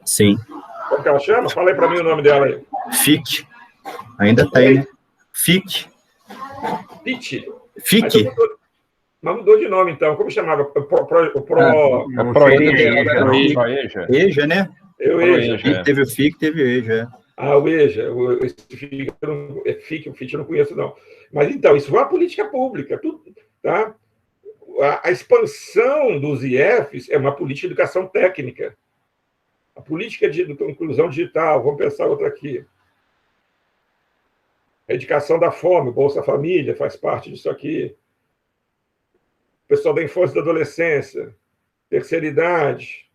Sim. Como que ela chama? Fala aí para mim o nome dela aí. FIC. Ainda tem, né? FIC. FIC. FIC. Mas mudou de nome, então. Como chamava? EJA, né? O EJA. Teve o FIC, teve o EJA. O EJA. O FIC eu não conheço, não. Mas, então, isso foi uma política pública. Tá? A expansão dos IEFs é uma política de educação técnica. A política de inclusão digital, vamos pensar outra aqui. A erradicação da fome, Bolsa Família, faz parte disso aqui. O pessoal da infância e da adolescência, terceira idade,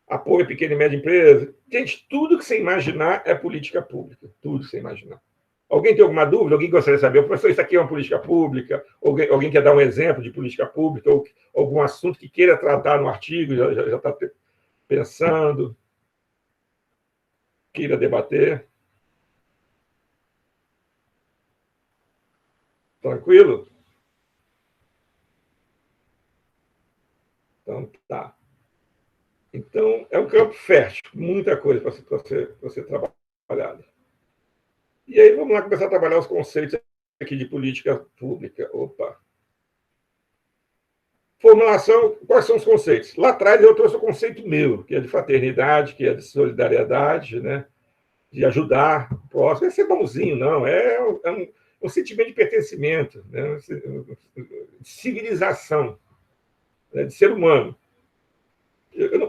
apoio à pequena e média empresa. Gente, tudo que você imaginar é política pública. Tudo que você imaginar. Alguém tem alguma dúvida? Alguém gostaria de saber? Professor, isso aqui é uma política pública? Alguém quer dar um exemplo de política pública? Ou algum assunto que queira tratar no artigo, já está pensando, queira debater? Tranquilo? Então, tá. Então, é um campo fértil, muita coisa para ser trabalhada. E aí, vamos lá começar a trabalhar os conceitos aqui de política pública. Opa! Formulação, quais são os conceitos? Lá atrás eu trouxe o conceito meu, que é de fraternidade, que é de solidariedade, né? De ajudar o próximo. É ser bonzinho, não. É um sentimento de pertencimento, né? De civilização, né? De ser humano.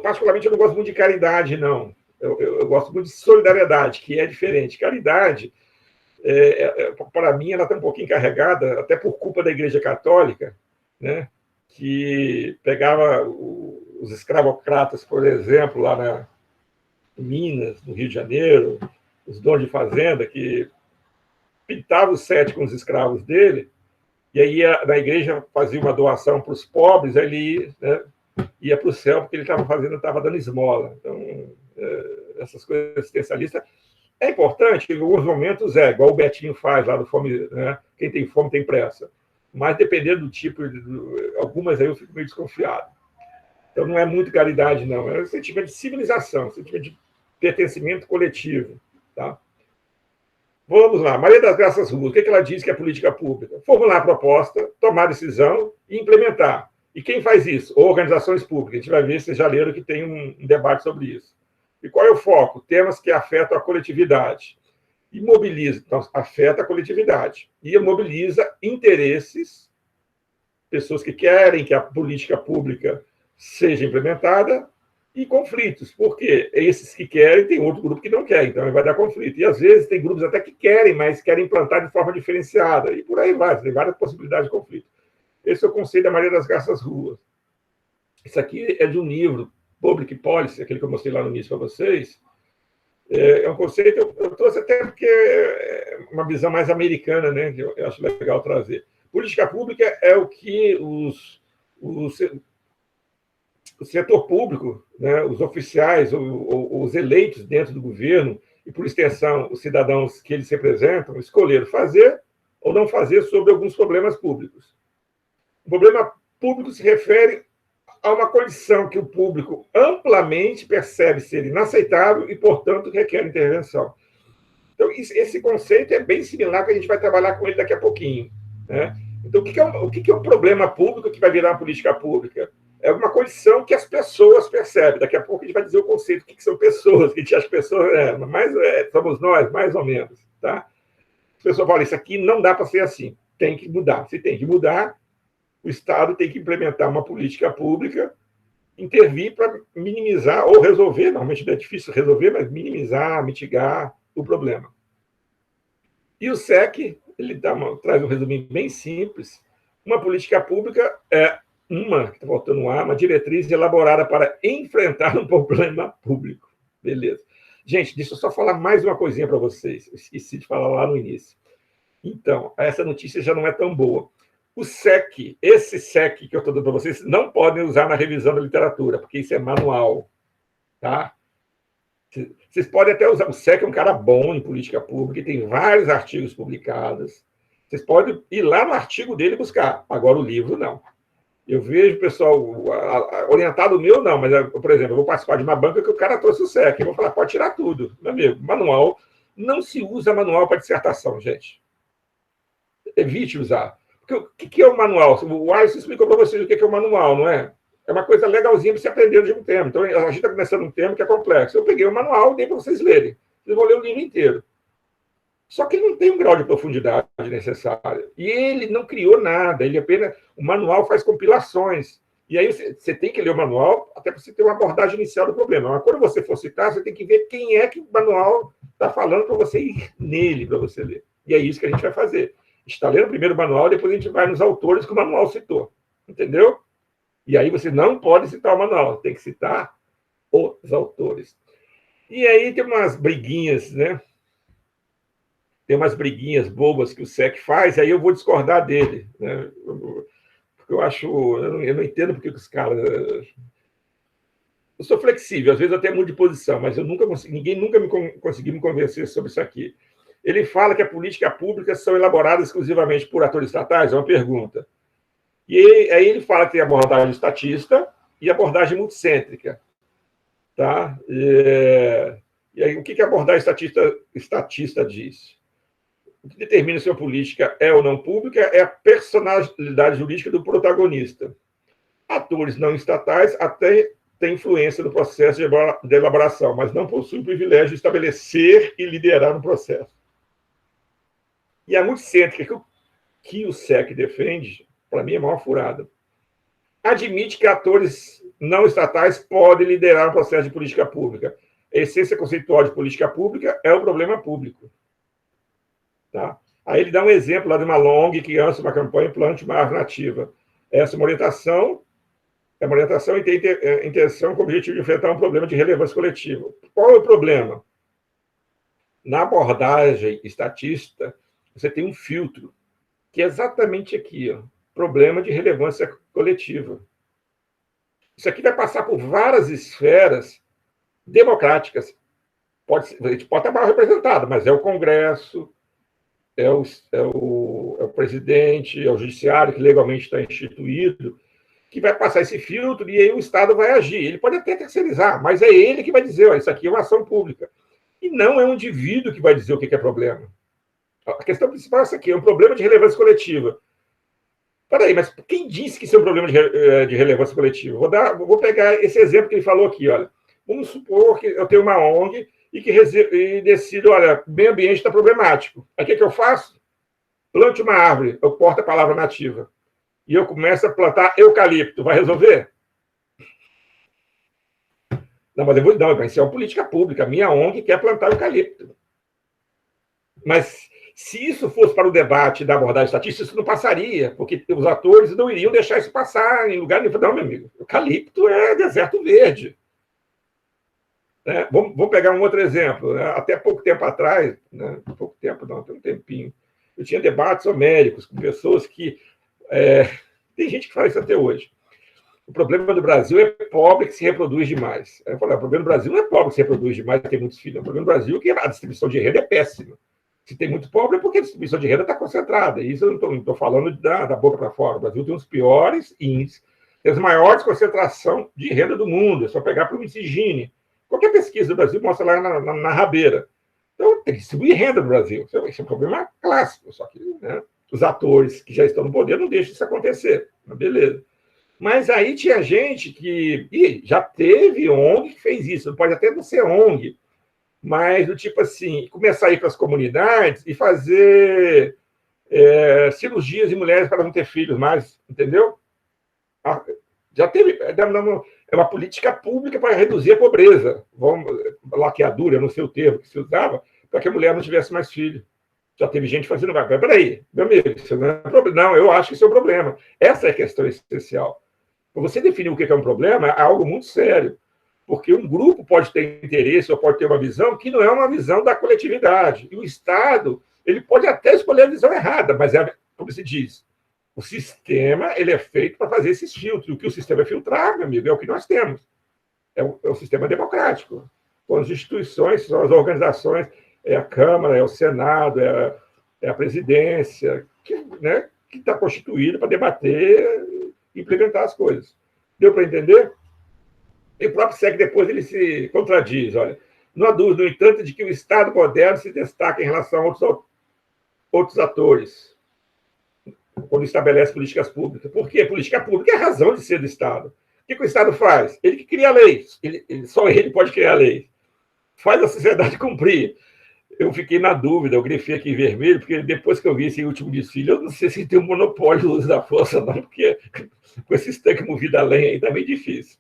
Particularmente, eu não gosto muito de caridade, não. Eu gosto muito de solidariedade, que é diferente. Caridade, para mim, ela está um pouquinho carregada, até por culpa da Igreja Católica, né? Que pegava os escravocratas, por exemplo, lá em Minas, no Rio de Janeiro, os donos de fazenda, que pintavam o sete com os escravos dele, e aí na igreja fazia uma doação para os pobres, aí ele ia para o céu, porque ele estava dando esmola. Então, essas coisas assistencialistas é importante, em alguns momentos igual o Betinho faz lá no Fome, né? Quem tem fome tem pressa. Mas, dependendo do tipo, algumas aí eu fico meio desconfiado. Então, não é muito caridade, não. É um sentimento de civilização, um sentimento de pertencimento coletivo. Tá? Vamos lá. Maria das Graças Ruas, o que ela diz que é política pública? Formular a proposta, tomar decisão e implementar. E quem faz isso? Organizações públicas. A gente vai ver, vocês já leram que tem um debate sobre isso. E qual é o foco? Temas que afetam a coletividade. E mobiliza, então, afeta a coletividade. E mobiliza interesses pessoas que querem que a política pública seja implementada, e conflitos, porque esses que querem, tem outro grupo que não quer, então vai dar conflito. E, às vezes, tem grupos até que querem, mas querem implantar de forma diferenciada, e por aí vai, tem várias possibilidades de conflito. Esse é o conceito da Maria das Graças Ruas. Isso aqui é de um livro, Public Policy, aquele que eu mostrei lá no início para vocês. É um conceito, eu trouxe até porque é uma visão mais americana, né, que eu acho legal trazer. Política pública é o que o setor público, né, os oficiais, os eleitos dentro do governo, e, por extensão, os cidadãos que eles representam, escolheram fazer ou não fazer sobre alguns problemas públicos. O problema público se refere a uma condição que o público amplamente percebe ser inaceitável e, portanto, requer intervenção. Então, esse conceito é bem similar, que a gente vai trabalhar com ele daqui a pouquinho, né? Então, o que é um problema público que vai virar uma política pública? É uma condição que as pessoas percebem. Daqui a pouco a gente vai dizer o conceito, o que são pessoas, que a gente acha que pessoas somos nós, mais ou menos. Tá? As pessoas falam, isso aqui não dá para ser assim, tem que mudar. Se tem que mudar, o Estado tem que implementar uma política pública, intervir para minimizar ou resolver, normalmente é difícil resolver, mas minimizar, mitigar o problema. E o SEC, ele traz um resuminho bem simples. Uma política pública é que está faltando uma diretriz elaborada para enfrentar um problema público. Beleza. Gente, deixa eu só falar mais uma coisinha para vocês. Eu esqueci de falar lá no início. Então, essa notícia já não é tão boa. O SEC, esse SEC que eu estou dando para vocês, não podem usar na revisão da literatura, porque isso é manual. Tá? Vocês podem até usar. O SEC é um cara bom em política pública, tem vários artigos publicados. Vocês podem ir lá no artigo dele buscar. Agora, o livro, não. Eu vejo, pessoal, orientado meu, não, mas, por exemplo, eu vou participar de uma banca que o cara trouxe o SEC. Eu vou falar, pode tirar tudo, meu amigo. Manual, não se usa manual para dissertação, gente. Evite usar. Porque o que é o manual? O Alisson explicou para vocês o que é o manual, não é? É uma coisa legalzinha para você aprender de um tema. Então, a gente está começando um tema que é complexo. Eu peguei o manual e dei para vocês lerem. Vocês vão ler o livro inteiro. Só que ele não tem um grau de profundidade necessário. E ele não criou nada. Ele apenas... O manual faz compilações. E aí você tem que ler o manual até para você ter uma abordagem inicial do problema. Mas quando você for citar, você tem que ver quem é que o manual está falando para você ir nele, para você ler. E é isso que a gente vai fazer. A gente está lendo primeiro o manual, depois a gente vai nos autores que o manual citou. Entendeu? E aí você não pode citar o manual, tem que citar os autores. E aí tem umas briguinhas, né? Tem umas briguinhas bobas que o SEC faz, aí eu vou discordar dele, né? Porque eu acho... Eu não entendo porque os caras... Eu sou flexível, às vezes eu até mudo de posição, mas eu nunca consegui, ninguém nunca conseguiu me convencer sobre isso aqui. Ele fala que a política pública são elaboradas exclusivamente por atores estatais? É uma pergunta. E aí ele fala que tem abordagem estatista e abordagem multicêntrica. Tá? E aí, o que a abordagem estatista diz? O que determina se uma política é ou não pública é a personalidade jurídica do protagonista. Atores não estatais até têm influência no processo de elaboração, mas não possuem o privilégio de estabelecer e liderar no processo. E a multicêntrica que o SEC defende, para mim, é a maior furada. Admite que atores não estatais podem liderar um processo de política pública. A essência conceitual de política pública é o problema público. Tá? Aí ele dá um exemplo lá de uma LONG que lança uma campanha Plante uma Árvore Nativa. Essa é uma orientação e tem intenção com o objetivo de enfrentar um problema de relevância coletiva. Qual é o problema? Na abordagem estatista, você tem um filtro, que é exatamente aqui, ó, problema de relevância coletiva. Isso aqui vai passar por várias esferas democráticas. A gente pode estar mal representado, mas é o Congresso, é o presidente, é o judiciário, que legalmente está instituído, que vai passar esse filtro e aí o Estado vai agir. Ele pode até terceirizar, mas é ele que vai dizer, ó, isso aqui é uma ação pública. E não é um indivíduo que vai dizer o que é problema. A questão principal é essa aqui, é um problema de relevância coletiva. Peraí, mas quem disse que isso é um problema de relevância coletiva? Vou pegar esse exemplo que ele falou aqui, olha. Vamos supor que eu tenho uma ONG e decido, olha, o meio ambiente está problemático. Aí o que eu faço? Plante uma árvore, eu corto a palavra nativa. e eu começo a plantar eucalipto, vai resolver? Não, mas isso é uma política pública. A minha ONG quer plantar eucalipto. Mas se isso fosse para o debate da abordagem estatística, isso não passaria, porque os atores não iriam deixar isso passar em lugar nenhum. Não, meu amigo, eucalipto é deserto verde. Vamos pegar um outro exemplo. Né? Até pouco tempo atrás, né? Pouco tempo não, tem um tempinho, eu tinha debates homéricos com pessoas que... tem gente que fala isso até hoje. O problema do Brasil é pobre que se reproduz demais. Eu falei, o problema do Brasil não é pobre que se reproduz demais e tem muitos filhos. O problema do Brasil é que a distribuição de renda é péssima. Se tem muito pobre é porque a distribuição de renda está concentrada. E isso eu não estou falando da boca para fora. O Brasil tem os piores índices, tem as maiores concentração de renda do mundo. É só pegar para o Gini. Qualquer pesquisa do Brasil mostra lá na rabeira. Então, tem que distribuir renda no Brasil. Esse é um problema clássico. Só que, né, os atores que já estão no poder não deixam isso acontecer. Mas beleza. Mas aí tinha gente que... já teve ONG que fez isso. Pode até não ser ONG, mas do tipo assim, começar a ir para as comunidades e fazer cirurgias em mulheres para não ter filhos mais, entendeu? Já teve... É uma política pública para reduzir a pobreza. Laqueadura, não sei o termo que se usava, para que a mulher não tivesse mais filho. Já teve gente fazendo... Peraí, meu amigo, isso não é problema. Não, eu acho que isso é um problema. Essa é a questão essencial. Você definir o que é um problema é algo muito sério, porque um grupo pode ter interesse ou pode ter uma visão que não é uma visão da coletividade. E o Estado, ele pode até escolher a visão errada, mas como se diz, o sistema ele é feito para fazer esses filtros. O que o sistema é filtrar, meu amigo, é o que nós temos. É o sistema democrático. São as instituições, são as organizações, é a Câmara, é o Senado, é a presidência, que está constituída para debater e implementar as coisas. Deu para entender? E o próprio SEC depois ele se contradiz. Olha, não há dúvida, no entanto, de que o Estado moderno se destaca em relação a outros atores quando estabelece políticas públicas. Por quê? Política pública é a razão de ser do Estado. O que o Estado faz? Ele que cria leis. Só ele pode criar leis. Faz a sociedade cumprir. Eu fiquei na dúvida, eu grifei aqui em vermelho, porque depois que eu vi esse último desfile, eu não sei se tem um monopólio do uso da força, não, porque com esses tanques movidos a lenha aí está meio difícil.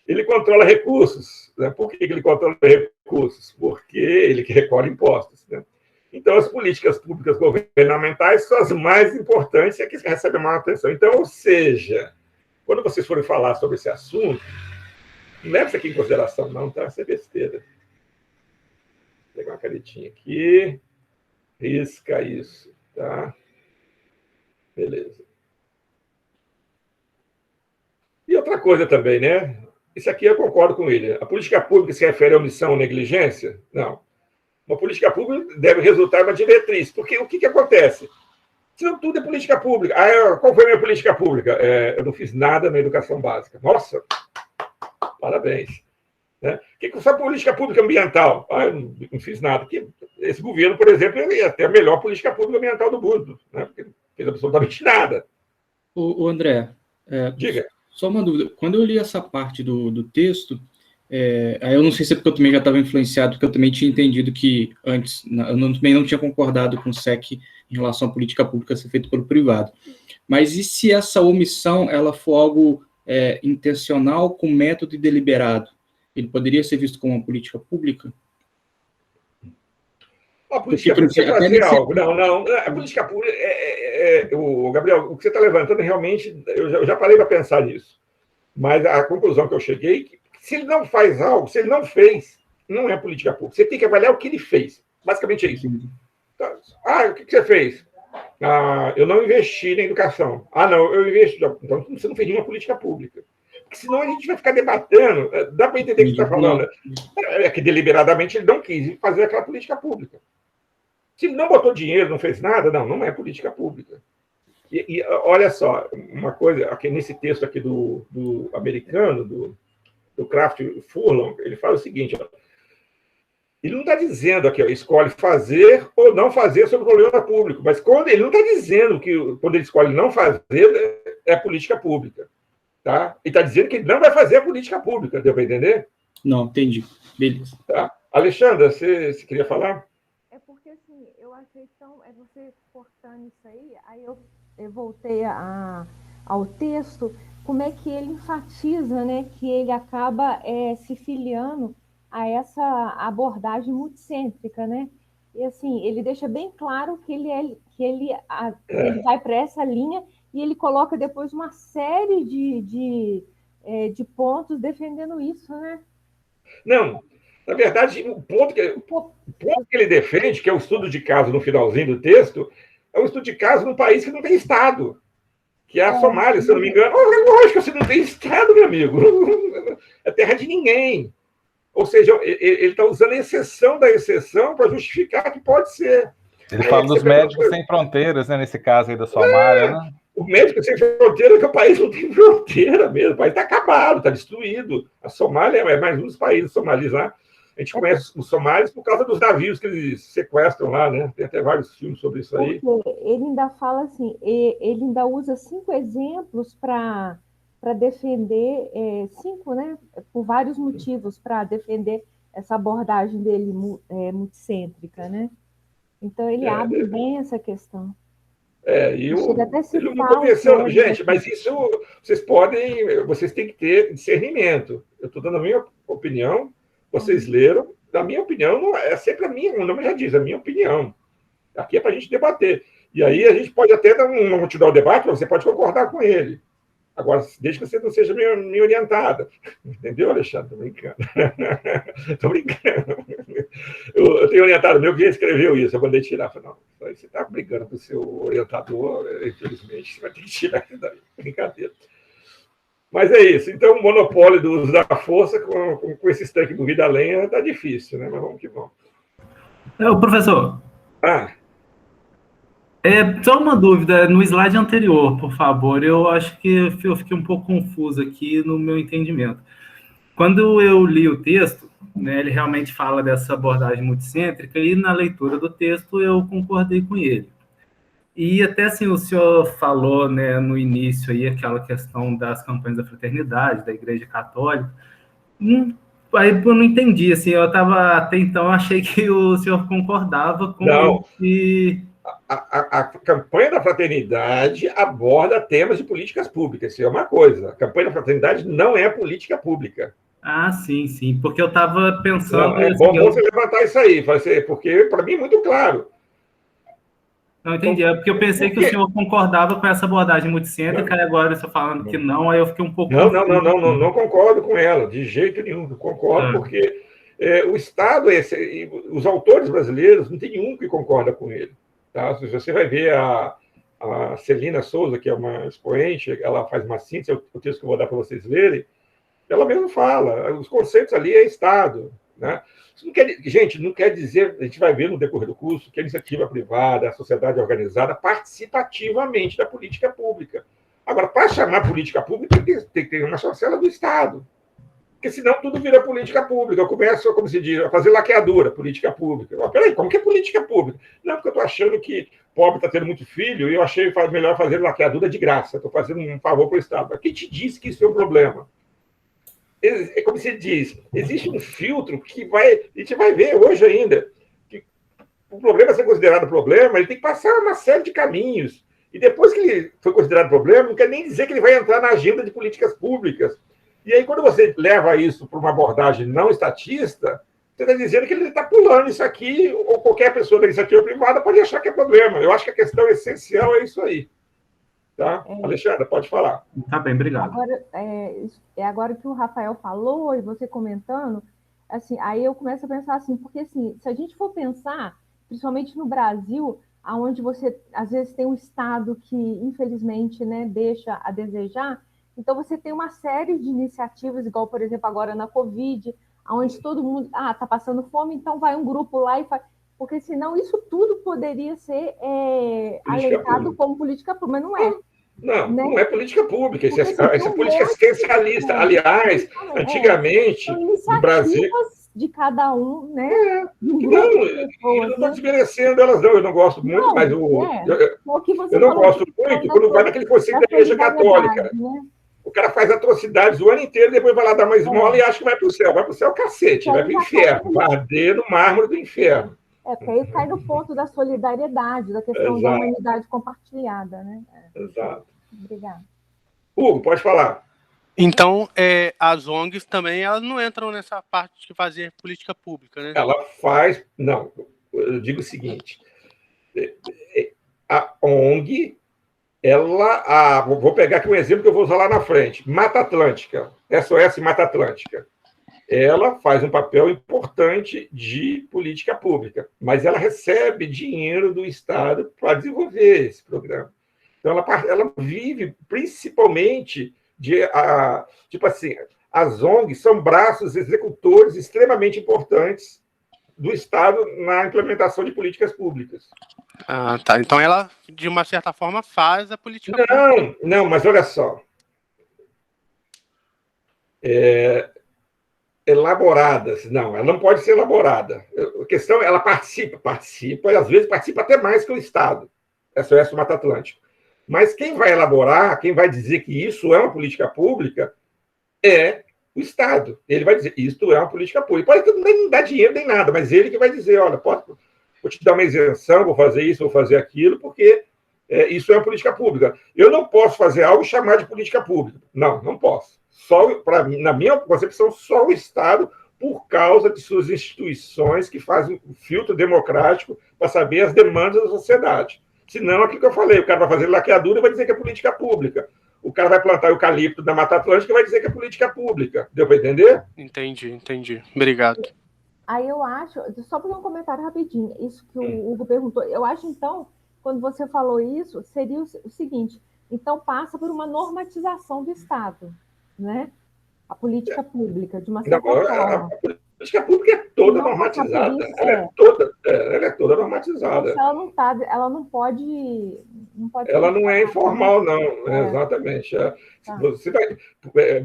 Ele controla recursos. Né? Por que ele controla recursos? Porque ele que recolhe impostos. Né? Então, as políticas públicas governamentais são as mais importantes e as que recebem maior atenção. Então, ou seja, quando vocês forem falar sobre esse assunto, não leve isso aqui em consideração, não, tá? Isso é besteira. Vou pegar uma canetinha aqui, risca isso, tá? Beleza. E outra coisa também, né? Isso aqui eu concordo com ele. A política pública se refere a omissão ou negligência? Não. Uma política pública deve resultar em uma diretriz. Porque o que acontece? Se não tudo é política pública. Qual foi a minha política pública? Eu não fiz nada na educação básica. Nossa! Parabéns. Né? O que foi a política pública ambiental? Eu não fiz nada. Esse governo, por exemplo, ia ter a melhor política pública ambiental do mundo. Né? Porque não fez absolutamente nada. O André, diga. Só uma dúvida. Quando eu li essa parte do texto, aí eu não sei se é porque eu também já estava influenciado, porque eu também tinha entendido que antes, eu também não tinha concordado com o SEC em relação à política pública ser feita pelo privado. Mas e se essa omissão ela for algo intencional, com método e deliberado? Ele poderia ser visto como uma política pública? A política pública pode ser algo. Não. A política pública Gabriel, o que você está levantando realmente, eu já parei para pensar nisso. Mas a conclusão que eu cheguei é que se ele não faz algo, se ele não fez, não é política pública. Você tem que avaliar o que ele fez. Basicamente é isso. O que você fez? Eu não investi na educação. Não, eu investi. Então, você não fez nenhuma política pública. Porque senão a gente vai ficar debatendo. Dá para entender o que você está falando. É que deliberadamente ele não quis fazer aquela política pública. Se ele não botou dinheiro, não fez nada, não é política pública. E olha só, uma coisa, aqui nesse texto aqui do americano, do Kraft Furlong, ele fala o seguinte, ele não está dizendo aqui, escolhe fazer ou não fazer sobre o problema público, mas ele não está dizendo que quando ele escolhe não fazer, é política pública. Tá? Ele está dizendo que ele não vai fazer a política pública, deu para entender? Não, entendi. Beleza. Tá. Alexandra, você queria falar? Porque, assim, eu achei tão... você cortando isso aí eu voltei ao texto, como é que ele enfatiza, né, que ele acaba se filiando a essa abordagem multicêntrica, né? E assim, ele deixa bem claro que ele vai para essa linha e ele coloca depois uma série de pontos defendendo isso, né? Não, na verdade, o ponto que ele defende, que é o estudo de caso no finalzinho do texto, é um estudo de caso num país que não tem Estado, que é a Somália, se eu não me engano. Lógico, você não tem Estado, meu amigo. É terra de ninguém. Ou seja, ele está usando a exceção da exceção para justificar que pode ser. Ele fala dos médicos sem fronteiras, né, nesse caso aí da Somália, né? O médico sem fronteira, que o país não tem fronteira mesmo. O país está acabado, está destruído. A Somália é mais um dos países somalis lá. A gente conhece os somalis por causa dos navios que eles sequestram lá, né? Tem até vários filmes sobre isso aí. Porque ele ainda fala assim, ele ainda usa 5 exemplos para defender, 5, né? Por vários motivos, para defender essa abordagem dele multicêntrica, né? Então, ele abre bem essa questão. Ele não convenceu, gente, mas isso vocês têm que ter discernimento. Eu estou dando a minha opinião, vocês leram, na minha opinião, é sempre a minha, o nome já diz, a minha opinião. Aqui é para a gente debater. E aí a gente pode até não continuar o debate, mas você pode concordar com ele. Agora, desde que você não seja meio orientada. Entendeu, Alexandre? Estou brincando. Estou brincando. Eu tenho um orientado meu que já escreveu isso. Eu mandei tirar. Falei, não, você está brigando com o seu orientador, infelizmente, você vai ter que tirar isso daí. Brincadeira. Mas é isso. Então, o monopólio do uso da força com esses tanques do Vida Lenha está difícil, né? Mas vamos que vamos. Professor. Só uma dúvida, no slide anterior, por favor, eu acho que eu fiquei um pouco confuso aqui no meu entendimento. Quando eu li o texto, né, ele realmente fala dessa abordagem multicêntrica, e na leitura do texto eu concordei com ele. E até assim, o senhor falou, né, no início aí, aquela questão das campanhas da fraternidade, da Igreja Católica, aí eu não entendi, assim, até então eu achei que o senhor concordava com que... A campanha da fraternidade aborda temas de políticas públicas, isso é uma coisa. A campanha da fraternidade não é política pública. Ah, sim, porque eu estava pensando... Não, é bom você levantar isso aí, porque para mim é muito claro. Não entendi, é porque eu pensei que o senhor concordava com essa abordagem multicêntrica, e agora você falando que não, aí eu fiquei um pouco... Não concordo com ela, de jeito nenhum, não concordo, porque o Estado, os autores brasileiros, não tem nenhum que concorda com ele. Tá? Você vai ver a Celina Souza, que é uma expoente, ela faz uma síntese, o texto que eu vou dar para vocês lerem, ela mesma fala, os conceitos ali é Estado. Né? Isso não quer dizer, a gente vai ver no decorrer do curso, que a iniciativa privada, a sociedade organizada, participativamente da política pública. Agora, para chamar política pública, tem que ter uma chancela do Estado. Porque senão tudo vira política pública. Eu começo, como se diz, a fazer laqueadura, política pública. Peraí, como que é política pública? Não, porque eu estou achando que pobre está tendo muito filho e eu achei melhor fazer laqueadura de graça. Estou fazendo um favor para o Estado. Mas quem te disse que isso é um problema? É como se diz, existe um filtro que a gente vai ver hoje ainda, que o problema ser considerado problema, ele tem que passar uma série de caminhos. E depois que ele foi considerado problema, não quer nem dizer que ele vai entrar na agenda de políticas públicas. E aí, quando você leva isso para uma abordagem não estatista, você está dizendo que ele está pulando isso aqui, ou qualquer pessoa da iniciativa privada pode achar que é problema. Eu acho que a questão essencial é isso aí. Tá? Alexandra, pode falar. Tá bem, obrigado. Agora que o Rafael falou, e você comentando, assim, aí eu começo a pensar assim, porque assim, se a gente for pensar, principalmente no Brasil, onde você, às vezes, tem um Estado que, infelizmente, né, deixa a desejar. Então, você tem uma série de iniciativas, igual, por exemplo, agora na Covid, onde todo mundo está passando fome, então vai um grupo lá e faz... Porque, senão, isso tudo poderia ser alentado como política pública, mas não é. Não é política pública, isso é política assistencialista. Aliás, antigamente, no Brasil... de cada um, né? Eu não estou desmerecendo elas, não. Eu não gosto muito, mas eu não gosto muito quando vai naquele conceito da Igreja Católica. Né? O cara faz atrocidades o ano inteiro, depois vai lá dar uma esmola e acha que vai para o céu. Vai para o céu, cacete, vai para o inferno, vai arder no mármore do inferno. Porque aí cai no ponto da solidariedade, da questão da humanidade compartilhada, né? Exato. Obrigada. Hugo, pode falar. Então, as ONGs também elas não entram nessa parte de fazer política pública, né? Ela faz... Não, eu digo o seguinte. A ONG, vou pegar aqui um exemplo que eu vou usar lá na frente. Mata Atlântica, SOS Mata Atlântica. Ela faz um papel importante de política pública, mas ela recebe dinheiro do Estado para desenvolver esse programa. Então, ela vive principalmente tipo assim, as ONGs são braços executores extremamente importantes do Estado na implementação de políticas públicas. Ah, tá. Então, ela, de uma certa forma, faz a política pública. Não, mas olha só. Elaboradas. Não, ela não pode ser elaborada. A questão, ela participa, e às vezes participa até mais que o Estado. SOS Mata Atlântica. Mas quem vai elaborar, quem vai dizer que isso é uma política pública, é o Estado. Ele vai dizer, isto é uma política pública. Pode não dar dinheiro nem nada, mas ele que vai dizer, olha, vou te dar uma isenção, vou fazer isso, vou fazer aquilo, porque isso é uma política pública. Eu não posso fazer algo e chamar de política pública. Não posso. Para mim, na minha concepção, só o Estado, por causa de suas instituições que fazem um filtro democrático para saber as demandas da sociedade. Senão, aquilo que eu falei, o cara vai fazer laqueadura e vai dizer que é política pública. O cara vai plantar eucalipto na Mata Atlântica e vai dizer que é política pública. Deu para entender? Entendi. Obrigado. Aí eu acho, só para um comentário rapidinho, isso que o Hugo perguntou, eu acho, então, quando você falou isso, seria o seguinte, então passa por uma normatização do Estado, né? A política pública, de uma certa forma. A política pública é toda normatizada. Ela é toda normatizada. Ela não pode... Ela não é informal, não. Exatamente.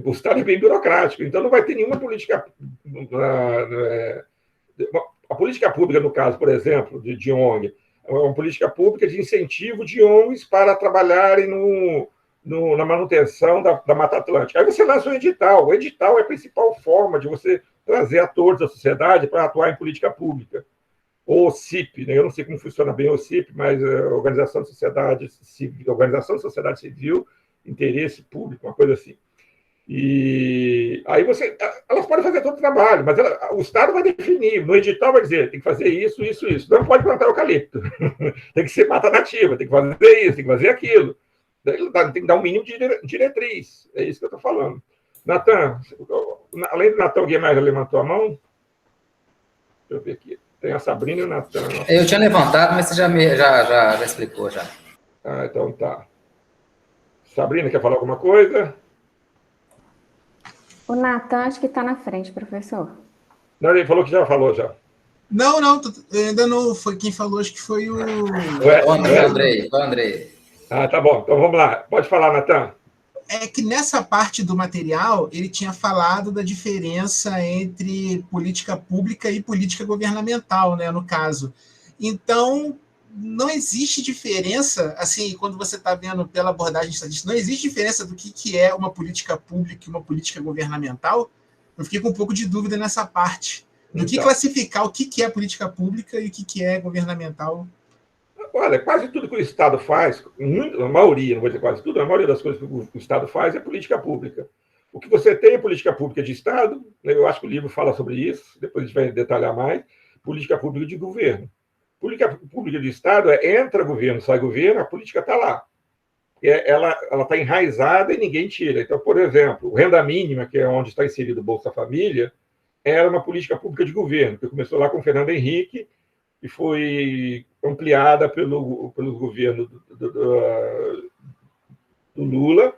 O Estado é bem burocrático, então não vai ter nenhuma política... A política pública, no caso, por exemplo, de ONG, é uma política pública de incentivo de ONGs para trabalharem na manutenção da Mata Atlântica. Aí você lança um edital. O edital é a principal forma de você trazer atores da sociedade para atuar em política pública. Ou OCIP, né? Eu não sei como funciona bem o OCIP, mas Organização de Sociedade Civil, Interesse Público, uma coisa assim. E aí elas podem fazer todo o trabalho, mas o Estado vai definir, no edital vai dizer, tem que fazer isso. Não pode plantar eucalipto, tem que ser mata nativa, tem que fazer isso, tem que fazer aquilo. Tem que dar um mínimo de diretriz, é isso que eu estou falando. Natan, além do Natan, alguém mais levantou a mão? Deixa eu ver aqui. Tem a Sabrina e o Natan. Eu tinha levantado, mas você já explicou, já. Ah, então tá. Sabrina, quer falar alguma coisa? O Natan acho que está na frente, professor. Não, ele falou que já falou, já. Não, ainda não foi quem falou, acho que foi o Andrei. Ah, tá bom. Então vamos lá. Pode falar, Natan. É que nessa parte do material, ele tinha falado da diferença entre política pública e política governamental, né, no caso. Então, não existe diferença, assim, quando você está vendo pela abordagem estatística, não existe diferença do que é uma política pública e uma política governamental. Eu fiquei com um pouco de dúvida nessa parte. Do que classificar o que é política pública e o que é governamental. Olha, quase tudo que o Estado faz, a maioria, não vou dizer quase tudo, a maioria das coisas que o Estado faz é política pública. O que você tem é política pública de Estado, eu acho que o livro fala sobre isso, depois a gente vai detalhar mais, política pública de governo. Política pública de Estado entra governo, sai governo, a política está lá. Ela está enraizada e ninguém tira. Então, por exemplo, renda mínima, que é onde está inserido o Bolsa Família, era uma política pública de governo, que começou lá com o Fernando Henrique, e foi ampliada pelo governo do Lula,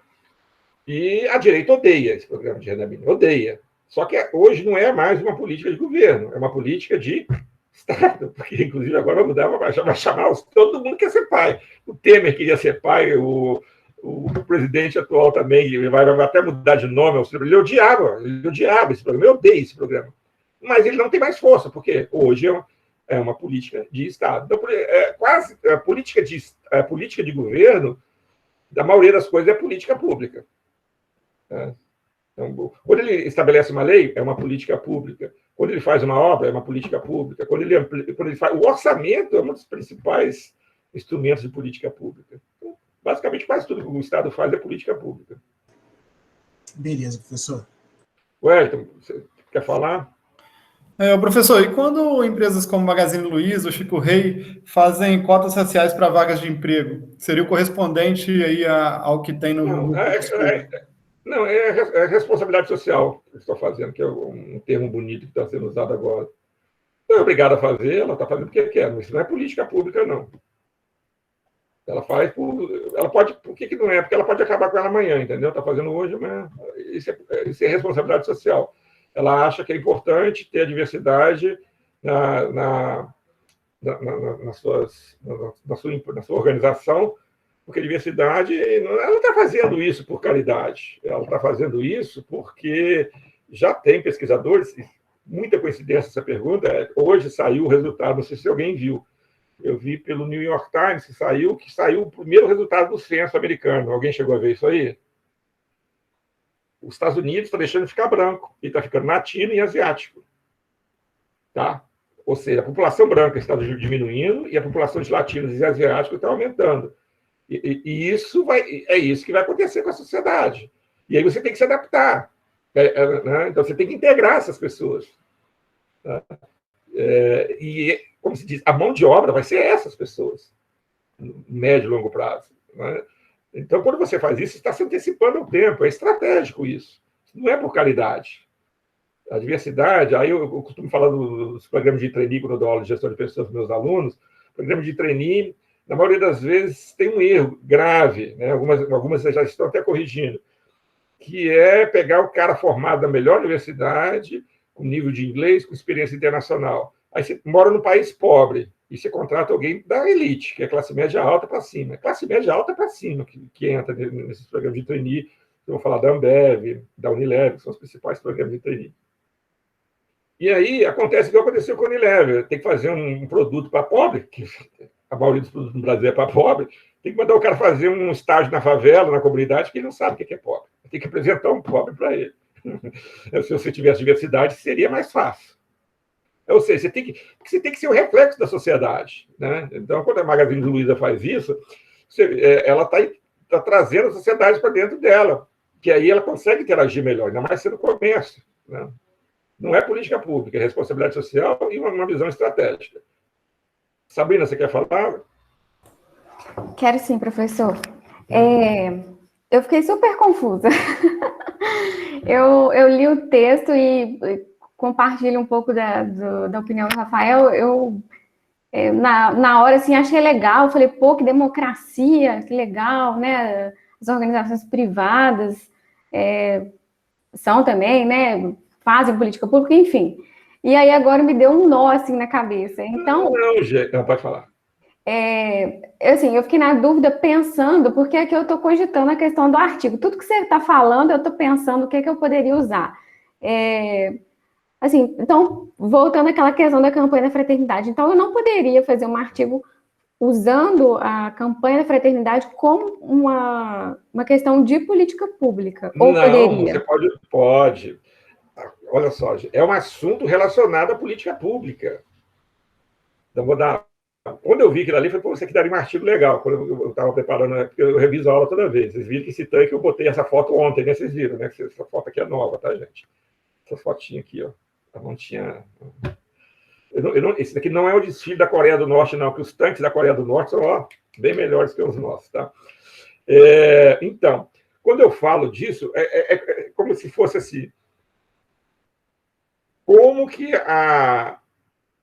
e a direita odeia esse programa de renda mínima, odeia. Só que hoje não é mais uma política de governo, é uma política de Estado, porque, inclusive, agora vai mudar, vai chamar todo mundo quer ser pai. O Temer queria ser pai, o presidente atual também vai até mudar de nome. Ele odiava esse programa, eu odeio esse programa. Mas ele não tem mais força, porque hoje é uma política de Estado. Então, quase a política de governo, da maioria das coisas, é política pública. Então, quando ele estabelece uma lei, é uma política pública. Quando ele faz uma obra, é uma política pública. Quando ele faz o orçamento, é um dos principais instrumentos de política pública. Então, basicamente, quase tudo que o Estado faz é política pública. Beleza, professor. Wellington, você quer falar? Professor, e quando empresas como Magazine Luiza ou Chico Rei fazem cotas raciais para vagas de emprego, seria o correspondente aí ao que tem no... Não, é responsabilidade social que estou fazendo, que é um termo bonito que está sendo usado agora. Não é obrigada a fazer, ela está fazendo porque quer, mas isso não é política pública, não. Ela faz ela pode... Por que não é? Porque ela pode acabar com ela amanhã, entendeu? Está fazendo hoje, mas isso é responsabilidade social. Ela acha que é importante ter a diversidade na sua organização, porque a diversidade... Ela não está fazendo isso por caridade, ela está fazendo isso porque já tem pesquisadores... Muita coincidência essa pergunta. Hoje saiu o resultado, não sei se alguém viu. Eu vi pelo New York Times que saiu o primeiro resultado do censo americano. Alguém chegou a ver isso aí? Os Estados Unidos está deixando de ficar branco e está ficando latino e asiático. Tá? Ou seja, a população branca está diminuindo e a população de latinos e asiáticos está aumentando. E isso é isso que vai acontecer com a sociedade. E aí você tem que se adaptar. Né? Então, você tem que integrar essas pessoas. Né? E, como se diz, a mão de obra vai ser essas pessoas, no médio e longo prazo. Né? Então, quando você faz isso, você está se antecipando ao tempo, é estratégico isso. Não é por caridade. A diversidade, aí eu costumo falar dos programas de trainee, quando eu dou aula de gestão de pessoas para meus alunos, programa de trainee, na maioria das vezes, tem um erro grave, né? Algumas já estão até corrigindo, que é pegar o cara formado na melhor universidade, com nível de inglês, com experiência internacional. Aí você mora num país pobre e você contrata alguém da elite, que é classe média alta para cima. É classe média alta para cima que entra nesses programas de trainee. Eu vou falar da Ambev, da Unilever, que são os principais programas de trainee. E aí acontece o que aconteceu com a Unilever. Tem que fazer um produto para pobre, que a maioria dos produtos no Brasil é para pobre, tem que mandar o cara fazer um estágio na favela, na comunidade, que ele não sabe o que é pobre. Tem que apresentar um pobre para ele. Se você tivesse diversidade, seria mais fácil. Ou seja, você tem que ser o reflexo da sociedade. Né? Então, quando a Magazine Luiza faz isso, ela está trazendo a sociedade para dentro dela, que aí ela consegue interagir melhor, ainda mais sendo comércio. Né? Não é política pública, é responsabilidade social e uma visão estratégica. Sabrina, você quer falar? Quero sim, professor. Eu fiquei super confusa. Eu li o texto e compartilho um pouco da opinião do Rafael. Na hora, assim, achei legal. Falei, pô, que democracia, que legal, né? As organizações privadas são também, né? Fazem política pública, enfim. E aí agora me deu um nó, assim, na cabeça. Então... Não, pode falar. Assim, eu fiquei na dúvida pensando, porque aqui eu estou cogitando a questão do artigo. Tudo que você está falando, eu estou pensando o que eu poderia usar. Assim, então, voltando àquela questão da campanha da fraternidade. Então, eu não poderia fazer um artigo usando a campanha da fraternidade como uma questão de política pública. Ou não, poderia? Você pode. Olha só, é um assunto relacionado à política pública. Então, vou dar... Quando eu vi aquilo ali, falei, pô, isso aqui daria um artigo legal. Quando eu estava preparando, porque eu reviso a aula toda vez. Vocês viram que esse tanque eu botei essa foto ontem, né? Vocês viram, né? Essa foto aqui é nova, tá, gente? Essa fotinha aqui, ó. Eu não tinha... Esse daqui não é o desfile da Coreia do Norte, não, que os tanques da Coreia do Norte são, ó, bem melhores que os nossos, tá? Então, quando eu falo disso, é como se fosse assim... Como que a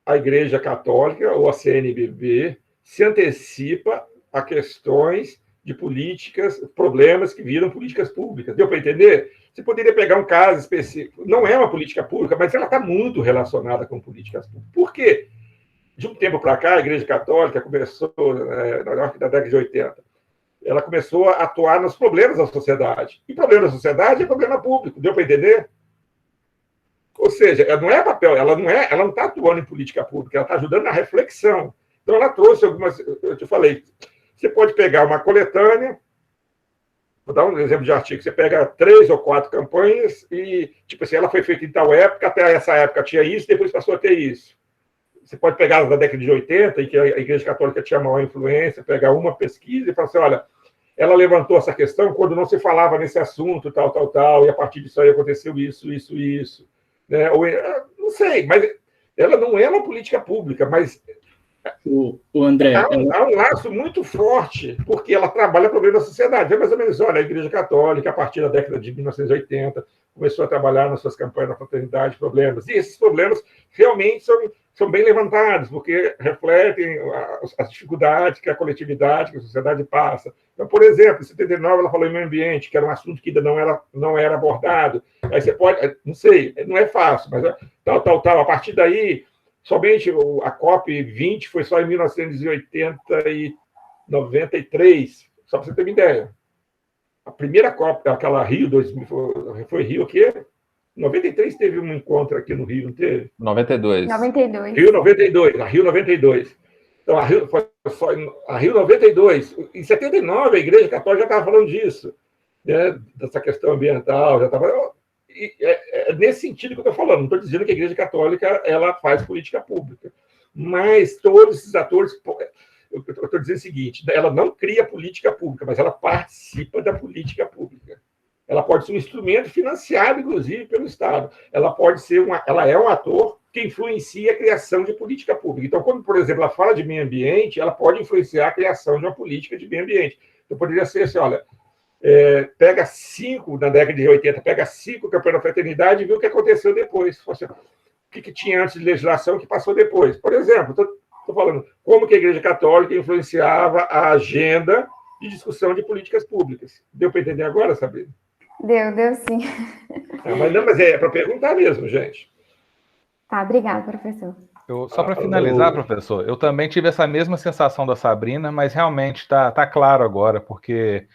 Igreja Católica, ou a CNBB, se antecipa a questões de políticas, problemas que viram políticas públicas. Deu para entender? Você poderia pegar um caso específico, não é uma política pública, mas ela está muito relacionada com políticas públicas. Por quê? De um tempo para cá, a Igreja Católica começou, na década de 80, ela começou a atuar nos problemas da sociedade. E problema da sociedade é problema público. Deu para entender? Ou seja, ela não é papel, ela não está atuando em política pública, ela está ajudando na reflexão. Então, ela trouxe algumas... Eu te falei, você pode pegar uma coletânea, vou dar um exemplo de artigo, você pega 3 ou 4 campanhas e, tipo assim, ela foi feita em tal época, até essa época tinha isso, depois passou a ter isso. Você pode pegar da década de 80, em que a Igreja Católica tinha maior influência, pegar uma pesquisa e falar assim, olha, ela levantou essa questão quando não se falava nesse assunto, tal, e a partir disso aí aconteceu isso. Né? Ou, não sei, mas ela não é uma política pública, mas o André, há um laço muito forte, porque ela trabalha problemas da sociedade. É mais ou menos, olha, a Igreja Católica, a partir da década de 1980, começou a trabalhar nas suas campanhas da fraternidade, problemas. E esses problemas realmente são bem levantados, porque refletem as dificuldades que a coletividade, que a sociedade passa. Então, por exemplo, em 79, ela falou em meio ambiente, que era um assunto que ainda não era abordado. Aí você pode, não sei, não é fácil, mas tal. A partir daí, somente a COP20 foi só em 1993, só para você ter uma ideia. A primeira COP, aquela Rio 2000, foi Rio o quê? 93 teve um encontro aqui no Rio, não teve? 92. Rio 92, a Rio 92. Então, a Rio 92, em 79, a Igreja Católica já estava falando disso, né? Dessa questão ambiental, já estava... É nesse sentido que eu estou falando, não estou dizendo que a Igreja Católica ela faz política pública, mas todos esses atores... Eu estou dizendo o seguinte, ela não cria política pública, mas ela participa da política pública. Ela pode ser um instrumento financiado, inclusive, pelo Estado. Ela é um ator que influencia a criação de política pública. Então, quando, por exemplo, ela fala de meio ambiente, ela pode influenciar a criação de uma política de meio ambiente. Então, poderia ser assim, olha, pega 5, na década de 80, pega 5 campanhas da fraternidade e vê o que aconteceu depois. O que tinha antes de legislação que passou depois. Por exemplo, estou falando como que a Igreja Católica influenciava a agenda de discussão de políticas públicas. Deu para entender agora, Sabrina? Deu sim. Mas é para perguntar mesmo, gente. Tá, obrigada, professor. Só para finalizar, professor, eu também tive essa mesma sensação da Sabrina, mas realmente está claro agora, porque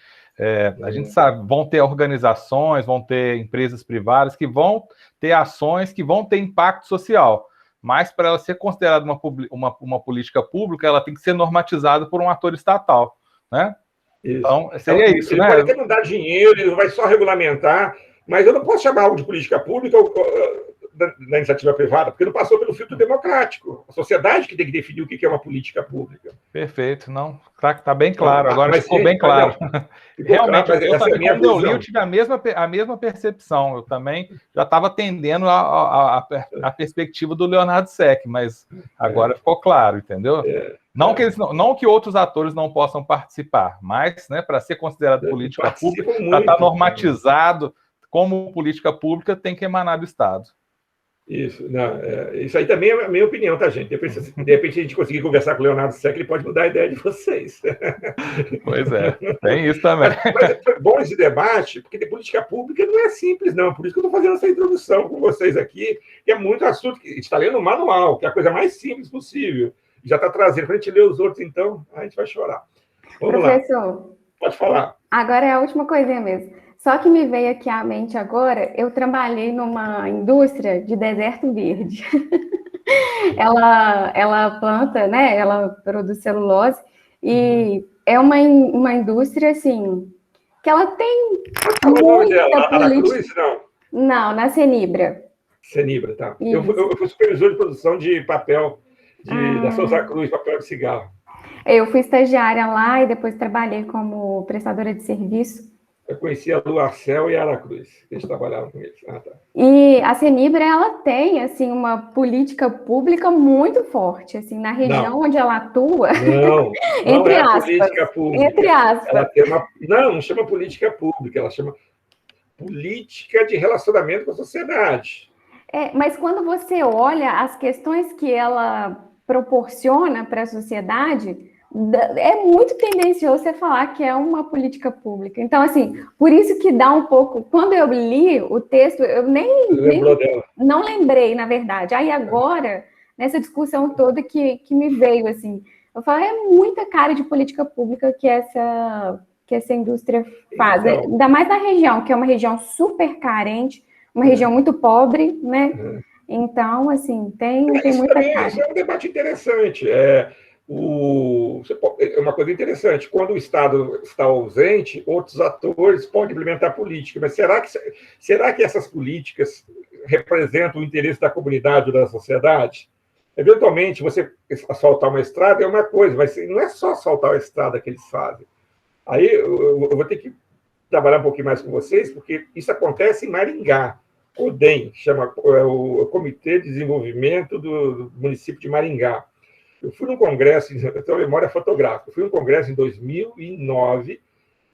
a gente sabe, vão ter organizações, vão ter empresas privadas que vão ter ações que vão ter impacto social, mas para ela ser considerada uma política pública, ela tem que ser normatizada por um ator estatal, né? Isso. Então, seria isso, ele né? Pode até não dar dinheiro, ele vai só regulamentar, mas eu não posso chamar algo de política pública da iniciativa privada, porque não passou pelo filtro democrático. A sociedade que tem que definir o que é uma política pública. Perfeito, não, tá bem claro, agora ficou bem claro. Realmente, claro, eu também, quando eu li, visão. eu tive a mesma percepção, eu também já estava atendendo a perspectiva do Leonardo Sec, mas agora ficou claro, entendeu? Não que outros atores não possam participar, mas, né, para ser considerado política pública, para estar normatizado como política pública, tem que emanar do Estado. Isso, isso aí também é a minha opinião, tá, gente? De repente a gente conseguir conversar com o Leonardo Sec, ele pode mudar a ideia de vocês. Pois é, tem isso também. Mas foi bom esse debate, porque de política pública não é simples, não. Por isso que eu estou fazendo essa introdução com vocês aqui, que é muito assunto, que a gente está lendo o manual, que é a coisa mais simples possível. Já está trazendo. Quando a gente lê os outros, então, a gente vai chorar. Vamos Professor, lá. Pode falar. Agora é a última coisinha mesmo. Só que me veio aqui à mente agora, eu trabalhei numa indústria de deserto verde. ela planta, né? Ela produz celulose e é uma indústria, assim, que ela tem muita política. Não, na Cenibra. Cenibra, tá. Eu fui supervisor de produção de papel da Souza Cruz, papel de cigarro. Eu fui estagiária lá e depois trabalhei como prestadora de serviço. Eu conheci a Luarcel e a Aracruz, que eles trabalhavam com eles. Tá. E a Cenibra, ela tem, assim, uma política pública muito forte, assim, na região onde ela atua. Não entre é aspas, política pública. Entre aspas. Ela tem não chama política pública, ela chama política de relacionamento com a sociedade. Mas quando você olha as questões que ela proporciona para a sociedade, é muito tendencioso você falar que é uma política pública. Então, assim, por isso que dá um pouco... Quando eu li o texto, eu não lembrei, na verdade. Aí agora, nessa discussão toda que me veio, assim, eu falei, é muita cara de política pública que essa indústria faz. Então, ainda mais na região, que é uma região super carente, uma região muito pobre, né? Então, assim, tem muita cara. Isso é um debate interessante. É uma coisa interessante. Quando o Estado está ausente, outros atores podem implementar política. Mas será que essas políticas representam o interesse da comunidade ou da sociedade? Eventualmente, você asfaltar uma estrada é uma coisa, mas não é só asfaltar a estrada que eles fazem. Aí eu vou ter que trabalhar um pouquinho mais com vocês, porque isso acontece em Maringá. CODEM, chama o Comitê de Desenvolvimento do município de Maringá. Eu fui num congresso, eu tenho uma memória fotográfica, eu fui num congresso em 2009,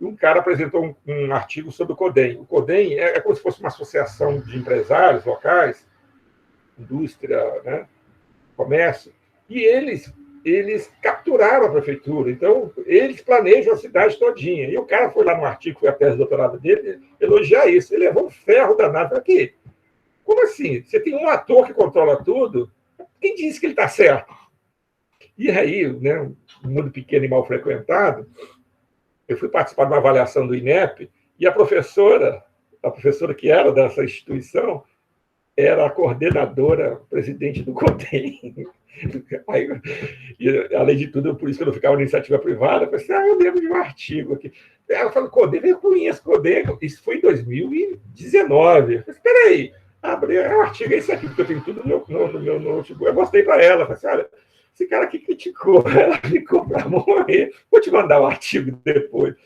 e um cara apresentou um artigo sobre o CODEM. O CODEM é como se fosse uma associação de empresários locais, indústria, né, comércio, e eles capturaram a prefeitura. Então, eles planejam a cidade todinha. E o cara foi lá no artigo, foi a tese de doutorado dele, elogiar isso. Ele levou um ferro danado. Aqui, como assim? Você tem um ator que controla tudo? Quem disse que ele está certo? E aí, né, um mundo pequeno e mal frequentado, eu fui participar de uma avaliação do INEP, e a professora que era dessa instituição, era a coordenadora, presidente do CODEM. Aí, além de tudo, por isso que eu não ficava na iniciativa privada, eu pensei, eu lembro de um artigo aqui. Ela falou, CODEM, eu conheço CODEM, isso foi em 2019. Eu falei, espera aí, abri o artigo, é isso aqui, porque eu tenho tudo no meu notebook. Eu mostrei para ela, falei assim, olha, esse cara aqui criticou, ela ficou para morrer, vou te mandar o artigo depois.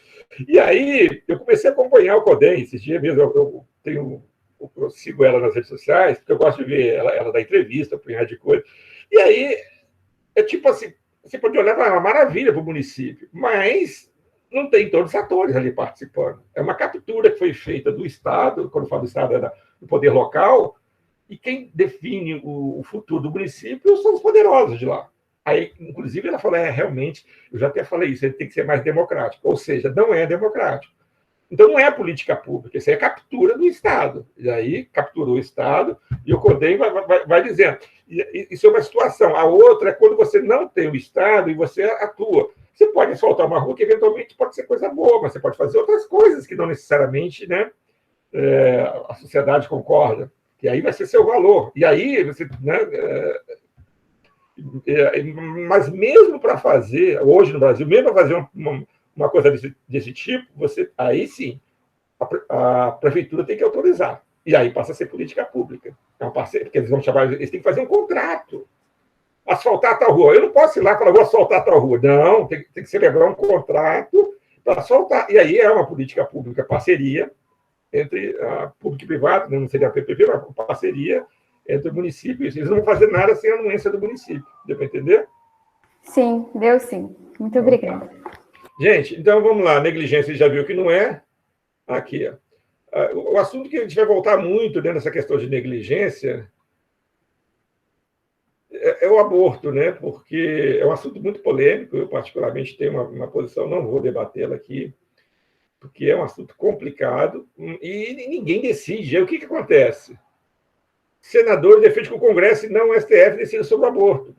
E aí, eu comecei a acompanhar o CODEM, esses dias mesmo, eu sigo ela nas redes sociais, porque eu gosto de ver ela dar entrevista, um punhado de coisa. E aí, é tipo assim, você pode olhar para uma maravilha para o município, mas não tem todos os atores ali participando. É uma captura que foi feita do Estado, quando eu falo do Estado, é do poder local, e quem define o futuro do município são os poderosos de lá. Aí, inclusive, ela falou, realmente, eu já até falei isso, ele tem que ser mais democrático, ou seja, não é democrático. Então, não é política pública, isso é captura do Estado. E aí, capturou o Estado, e o CODEM vai dizendo. Isso é uma situação. A outra é quando você não tem o Estado e você atua. Você pode asfaltar uma rua, que eventualmente pode ser coisa boa, mas você pode fazer outras coisas que não necessariamente, né, a sociedade concorda. E aí vai ser seu valor. E aí, você... Né, mas mesmo para fazer, hoje no Brasil, mesmo para fazer uma coisa desse tipo, aí sim, a prefeitura tem que autorizar. E aí passa a ser política pública. É uma parceria, porque eles têm que fazer um contrato. Asfaltar tal rua. Eu não posso ir lá e falar, vou asfaltar tal rua. Não, tem que celebrar um contrato para asfaltar. E aí é uma política pública, parceria entre público e privado, não seria a PPP, mas parceria entre municípios. Eles não vão fazer nada sem a anuência do município. Deu para entender? Sim, deu sim. Muito obrigada. Gente, então vamos lá. Negligência, já viu que não é. Aqui, ó. O assunto que a gente vai voltar muito dentro dessa questão de negligência é o aborto, né? Porque é um assunto muito polêmico. Eu, particularmente, tenho uma posição, não vou debatê-la aqui, porque é um assunto complicado e ninguém decide. Aí o que acontece? Senadores defendem que o Congresso e não o STF decida sobre o aborto.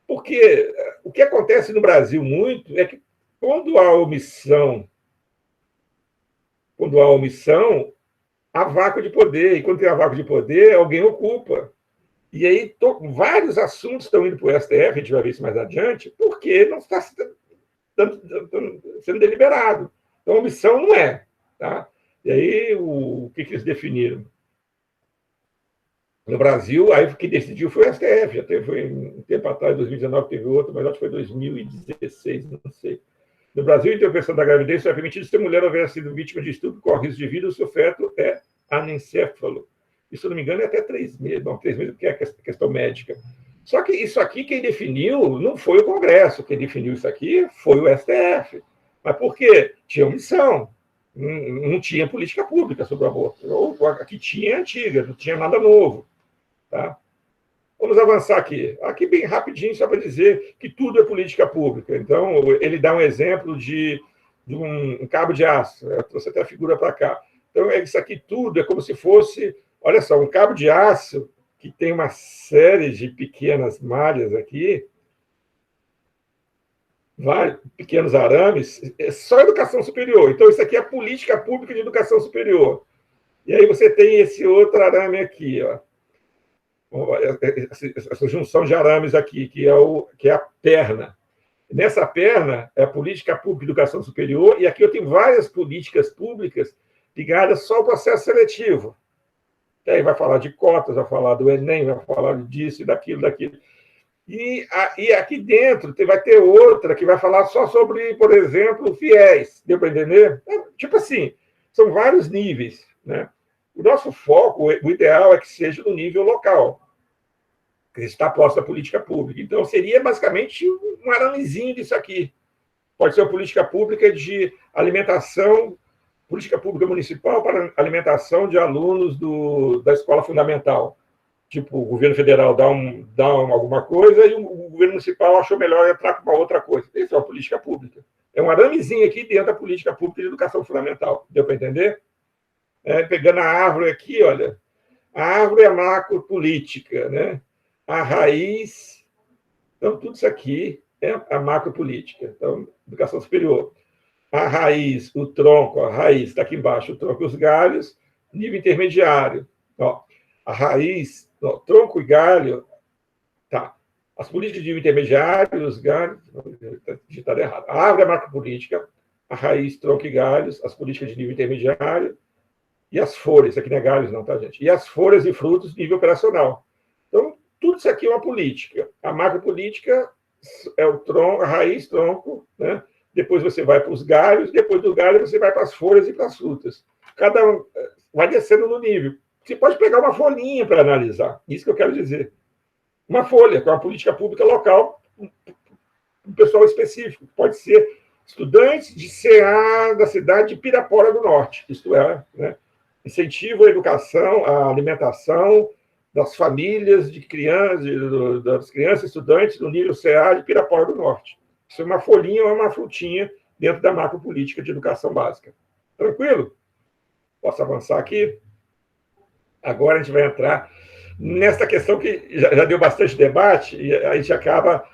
Porque o que acontece no Brasil muito é que quando há omissão, há vácuo de poder. E quando tem vácuo de poder, alguém ocupa. E aí vários assuntos estão indo para o STF, a gente vai ver isso mais adiante, porque não está sendo deliberado. Então, omissão não é. Tá? E aí, o que eles definiram? No Brasil, aí o que decidiu foi o STF. Já teve um tempo atrás, 2019, teve outro, mas acho que foi 2016, não sei. No Brasil, a interrupção da gravidez só é permitida se a mulher houver sido vítima de estupro com risco de vida ou se o feto é anencéfalo. E, se eu não me engano, é até 3 meses. Não, 3 meses porque é questão médica. Só que isso aqui, quem definiu, não foi o Congresso. Quem definiu isso aqui foi o STF. Mas por quê? Tinha omissão. Não tinha política pública sobre o aborto. Ou aqui tinha antiga, não tinha nada novo. Tá? Vamos avançar aqui. Aqui bem rapidinho, só para dizer que tudo é política pública. Então, ele dá um exemplo de um cabo de aço. Eu trouxe até a figura para cá. Então, isso aqui tudo é como se fosse, olha só, um cabo de aço que tem uma série de pequenas malhas aqui, vários pequenos arames, é só educação superior. Então, isso aqui é a política pública de educação superior. E aí você tem esse outro arame aqui, ó. Essa junção de arames aqui, que é a perna. Nessa perna é a política pública de educação superior, e aqui eu tenho várias políticas públicas ligadas só ao processo seletivo. E aí vai falar de cotas, vai falar do Enem, vai falar disso e daquilo. E aqui dentro vai ter outra que vai falar só sobre, por exemplo, fiéis. Deu para entender? Tipo assim, são vários níveis, né? O nosso foco, o ideal é que seja no nível local, que está próximo da política pública. Então, seria basicamente um aramezinho disso aqui. Pode ser uma política pública de alimentação, política pública municipal para alimentação de alunos da escola fundamental. Tipo, o governo federal dá alguma coisa e o governo municipal achou melhor entrar com uma outra coisa. Isso é uma política pública. É um aramezinho aqui dentro da política pública de educação fundamental. Deu para entender? Pegando a árvore aqui, olha. A árvore é a macropolítica, né? A raiz... Então, tudo isso aqui é a macropolítica. Então, educação superior. A raiz, o tronco, a raiz está aqui embaixo, o tronco e os galhos, nível intermediário. Ó, a raiz, ó, tronco e galho, tá. As políticas de nível intermediário, os galhos, está digitado errado. A árvore é a macropolítica, a raiz, tronco e galhos, as políticas de nível intermediário, e as folhas, aqui não é galhos não, tá, gente? E as folhas e frutos, nível operacional. Então, tudo isso aqui é uma política. A macropolítica é o tronco, a raiz, tronco, né? Depois você vai para os galhos, depois do galho você vai para as folhas e para as frutas. Cada um vai descendo no nível. Você pode pegar uma folhinha para analisar. Isso que eu quero dizer. Uma folha, que é uma política pública local, um pessoal específico. Pode ser estudantes de CA da cidade de Pirapora do Norte. Isto é, né? Incentivo à educação, à alimentação das famílias de crianças, das crianças estudantes do nível CA de Pirapora do Norte. Isso é uma folhinha ou uma frutinha dentro da macropolítica de educação básica. Tranquilo? Posso avançar aqui? Agora a gente vai entrar nessa questão que já deu bastante debate e a gente acaba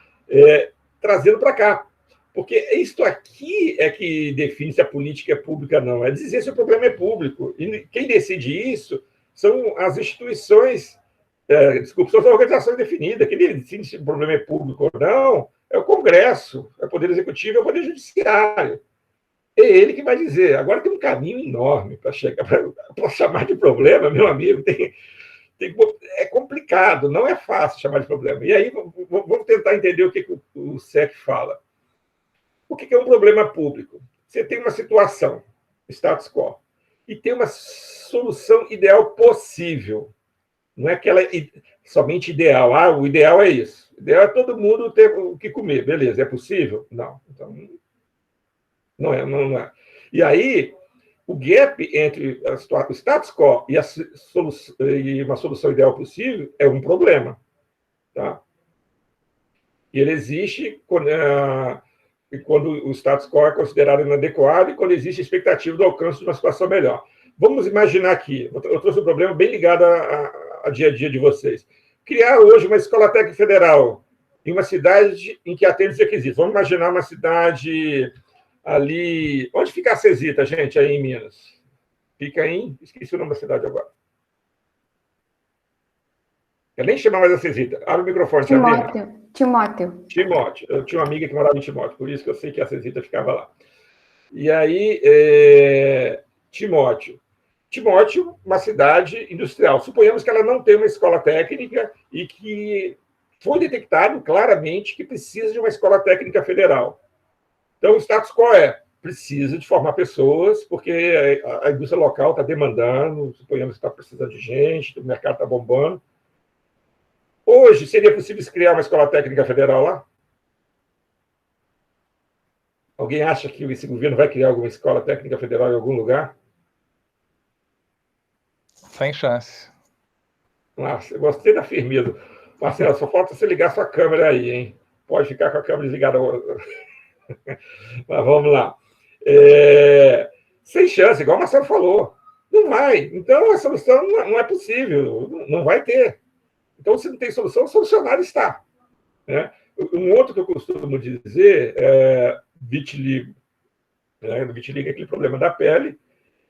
trazendo para cá. Porque isto aqui é que define se a política é pública ou não. É dizer se o problema é público. E quem decide isso são as instituições, desculpa, são as organizações definidas. Quem decide se o problema é público ou não é o Congresso, é o Poder Executivo, é o Poder Judiciário. É ele que vai dizer. Agora tem um caminho enorme para chegar, para chamar de problema, meu amigo, é complicado, não é fácil chamar de problema. E aí, vamos tentar entender o que o SEC fala. O que é um problema público? Você tem uma situação, status quo, e tem uma solução ideal possível. Não é aquela somente ideal. Ah, o ideal é isso. O ideal é todo mundo ter o que comer. Beleza, é possível? Não. Então, não é. E aí, o gap entre o status quo e uma solução ideal possível é um problema. Tá? E ele existe quando o status quo é considerado inadequado e quando existe expectativa do alcance de uma situação melhor. Vamos imaginar aqui, eu trouxe um problema bem ligado ao dia a dia de vocês. Criar hoje uma escola técnica federal em uma cidade em que atende os requisitos. Vamos imaginar uma cidade ali... Onde fica a Cesita, gente, aí em Minas? Fica em... Esqueci o nome da cidade agora. Eu nem chamar mais a Cesita. Abre o microfone, Timóteo. Eu tinha uma amiga que morava em Timóteo, por isso que eu sei que a Cesita ficava lá. E aí, Timóteo, uma cidade industrial. Suponhamos que ela não tem uma escola técnica e que foi detectado claramente que precisa de uma escola técnica federal. Então, o status quo precisa de formar pessoas, porque a indústria local está demandando, suponhamos que está precisando de gente, o mercado está bombando. Hoje, seria possível criar uma escola técnica federal lá? Alguém acha que esse governo vai criar alguma escola técnica federal em algum lugar? Sem chance. Nossa, eu gostei da firmeza. Marcelo, só falta você ligar sua câmera aí, hein? Pode ficar com a câmera desligada. Mas vamos lá. Sem chance, igual o Marcelo falou. Não vai. Então, a solução não é possível. Não vai ter. Então, se não tem solução, o solucionário está. Né? Um outro que eu costumo dizer é vitiligo. Né? O vitiligo é aquele problema da pele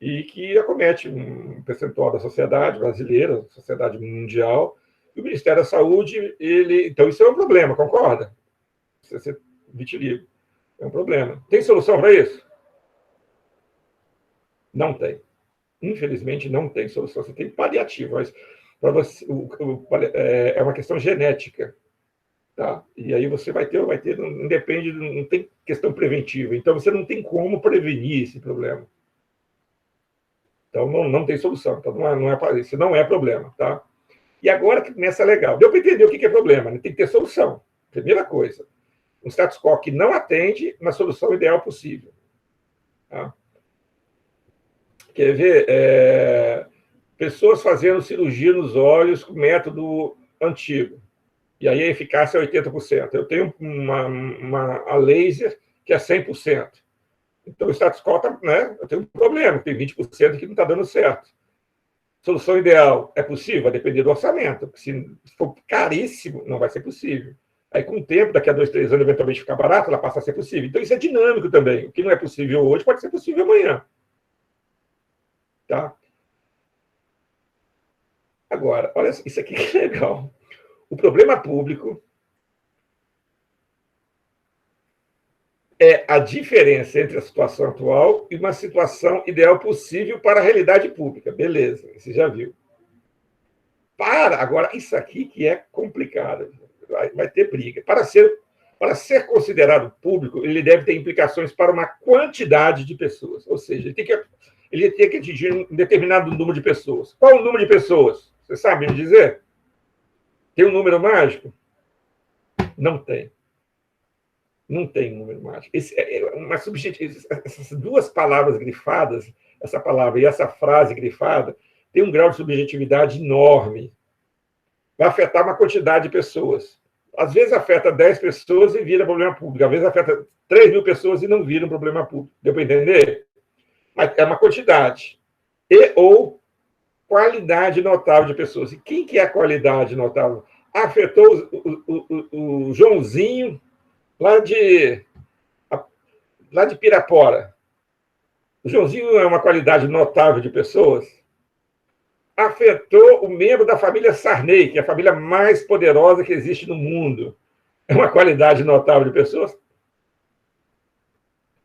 e que acomete um percentual da sociedade brasileira, sociedade mundial. E o Ministério da Saúde, então, isso é um problema, concorda? Vitiligo é um problema. Tem solução para isso? Não tem. Infelizmente, não tem solução. Você tem paliativo, mas para você, é uma questão genética. Tá? E aí você vai ter, não depende, não tem questão preventiva. Então, você não tem como prevenir esse problema. Então, não tem solução. Então, isso não é problema. Tá? E agora que começa legal. Deu para entender o que é problema, né? Tem que ter solução. Primeira coisa. Um status quo que não atende na solução ideal possível. Tá? Quer ver? Pessoas fazendo cirurgia nos olhos com método antigo. E aí a eficácia é 80%. Eu tenho a laser que é 100%. Então, o status quo, né? Eu tenho um problema, tem 20% que não está dando certo. Solução ideal é possível? Vai depender do orçamento. Porque se for caríssimo, não vai ser possível. Aí, com o tempo, daqui a 2, 3 anos, eventualmente ficar barato, ela passa a ser possível. Então, isso é dinâmico também. O que não é possível hoje pode ser possível amanhã. Tá? Agora, olha isso aqui que é legal. O problema público é a diferença entre a situação atual e uma situação ideal possível para a realidade pública. Beleza, você já viu. Agora, isso aqui que é complicado. Vai ter briga. Para ser considerado público, ele deve ter implicações para uma quantidade de pessoas. Ou seja, ele tem que atingir um determinado número de pessoas. Qual o número de pessoas? Você sabe me dizer? Tem um número mágico? Não tem. Não tem número mágico. Essas duas palavras grifadas, essa palavra e essa frase grifada, tem um grau de subjetividade enorme. Vai afetar uma quantidade de pessoas. Às vezes afeta 10 pessoas e vira problema público. Às vezes afeta 3 mil pessoas e não vira um problema público. Deu para entender? Mas é uma quantidade. Ou qualidade notável de pessoas. E quem que é a qualidade notável? Afetou o Joãozinho lá de Pirapora. O Joãozinho é uma qualidade notável de pessoas. Afetou o membro da família Sarney, que é a família mais poderosa que existe no mundo. É uma qualidade notável de pessoas.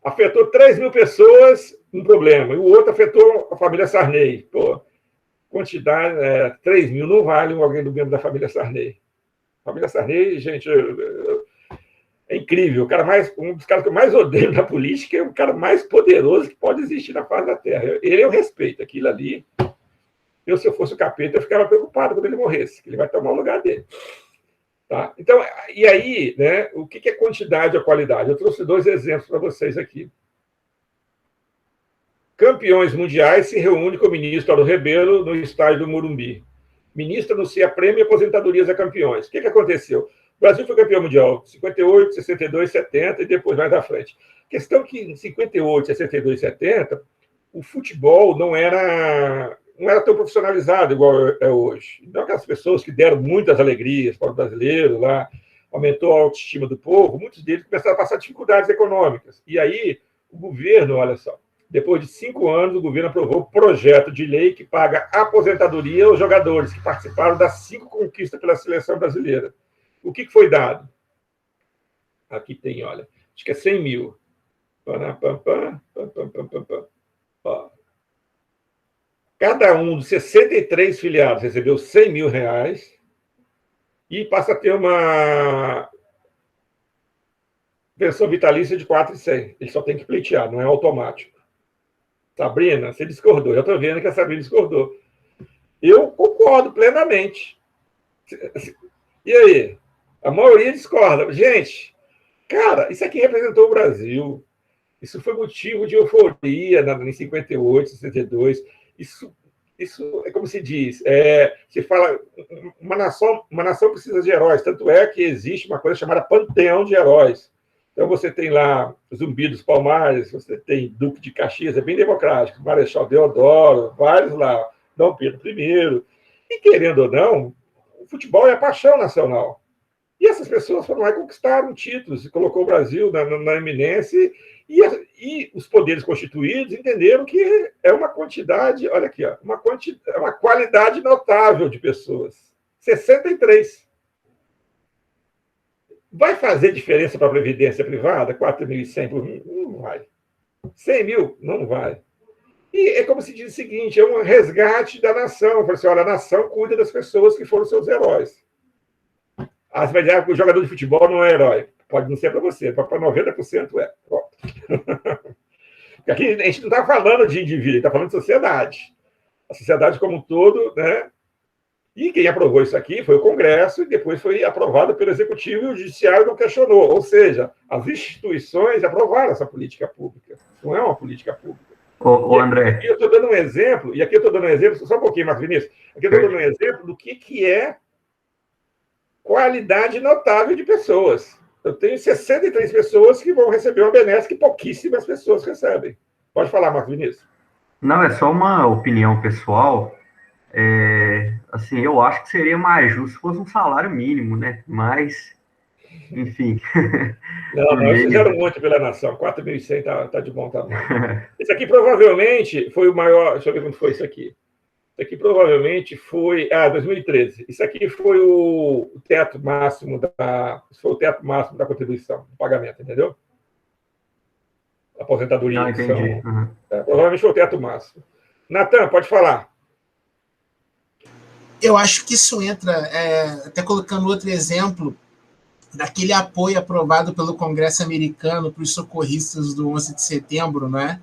Afetou 3 mil pessoas, um problema. E o outro afetou a família Sarney. Pô, quantidade, 3 mil não vale alguém do membro da família Sarney. A família Sarney, gente, é incrível. Um dos caras que eu mais odeio na política é o cara mais poderoso que pode existir na face da Terra. Ele eu respeito. Aquilo ali, se eu fosse o capeta, eu ficava preocupado quando ele morresse, que ele vai tomar o lugar dele. Tá? Então, e aí, né, o que é quantidade ou qualidade? Eu trouxe 2 exemplos para vocês aqui. Campeões mundiais se reúne com o ministro Aldo Rebelo no estádio do Morumbi. Ministro anuncia prêmio e aposentadorias a campeões. O que aconteceu? O Brasil foi campeão mundial 58, 62, 70 e depois mais à frente. Questão que em 58, 62, 70, o futebol não era tão profissionalizado igual é hoje. Então, aquelas pessoas que deram muitas alegrias para o brasileiro lá, aumentou a autoestima do povo, muitos deles começaram a passar dificuldades econômicas. E aí, o governo, olha só, depois de 5 anos, o governo aprovou um projeto de lei que paga aposentadoria aos jogadores que participaram das 5 conquistas pela seleção brasileira. O que foi dado? Aqui tem, olha, acho que é 100 mil. Ó. Cada um dos 63 filiados recebeu 100 mil reais e passa a ter uma pensão vitalícia de 4.100. Ele só tem que pleitear, não é automático. Sabrina, você discordou. Eu estou vendo que a Sabrina discordou. Eu concordo plenamente. E aí? A maioria discorda. Gente, cara, isso aqui representou o Brasil. Isso foi motivo de euforia em 58, 62. Isso é como se diz. Se fala, uma nação precisa de heróis. Tanto é que existe uma coisa chamada panteão de heróis. Então, você tem lá Zumbi dos Palmares, você tem Duque de Caxias, é bem democrático, Marechal Deodoro, vários lá, Dom Pedro I. E, querendo ou não, o futebol é a paixão nacional. E essas pessoas foram lá e conquistaram títulos, e colocou o Brasil na eminência, e os poderes constituídos entenderam que é uma quantidade, olha aqui, ó, uma qualidade notável de pessoas. 63. Vai fazer diferença para a Previdência Privada? 4.100 por mim? Não vai. 100 mil? Não vai. E é como se diz o seguinte, é um resgate da nação. Fala assim, olha, a nação cuida das pessoas que foram seus heróis. Você vai dizer que o jogador de futebol não é herói. Pode não ser para você, para 90% é. Porque aqui a gente não está falando de indivíduo, a gente está falando de sociedade. A sociedade como um todo, né? E quem aprovou isso aqui foi o Congresso e depois foi aprovado pelo Executivo e o Judiciário não questionou. Ou seja, as instituições aprovaram essa política pública. Não é uma política pública. Ô André. Aqui eu estou dando um exemplo, só um pouquinho, Marcos Vinícius. Aqui eu estou dando um exemplo do que é qualidade notável de pessoas. Eu tenho 63 pessoas que vão receber uma benesse que pouquíssimas pessoas recebem. Pode falar, Marcos Vinícius. Não, é só uma opinião pessoal. Assim, eu acho que seria mais justo se fosse um salário mínimo, né? Mas, enfim. Não, eles fizeram muito pela nação. 4.100 tá de bom tamanho. Esse aqui provavelmente foi o maior... Deixa eu ver quando foi isso aqui. Isso aqui provavelmente foi... 2013. Isso aqui foi o teto máximo da contribuição, do pagamento, entendeu? Aposentadoria. Não, entendi. Provavelmente foi o teto máximo. Natan, pode falar. Eu acho que isso entra, até colocando outro exemplo, daquele apoio aprovado pelo Congresso americano para os socorristas do 11 de setembro, não é?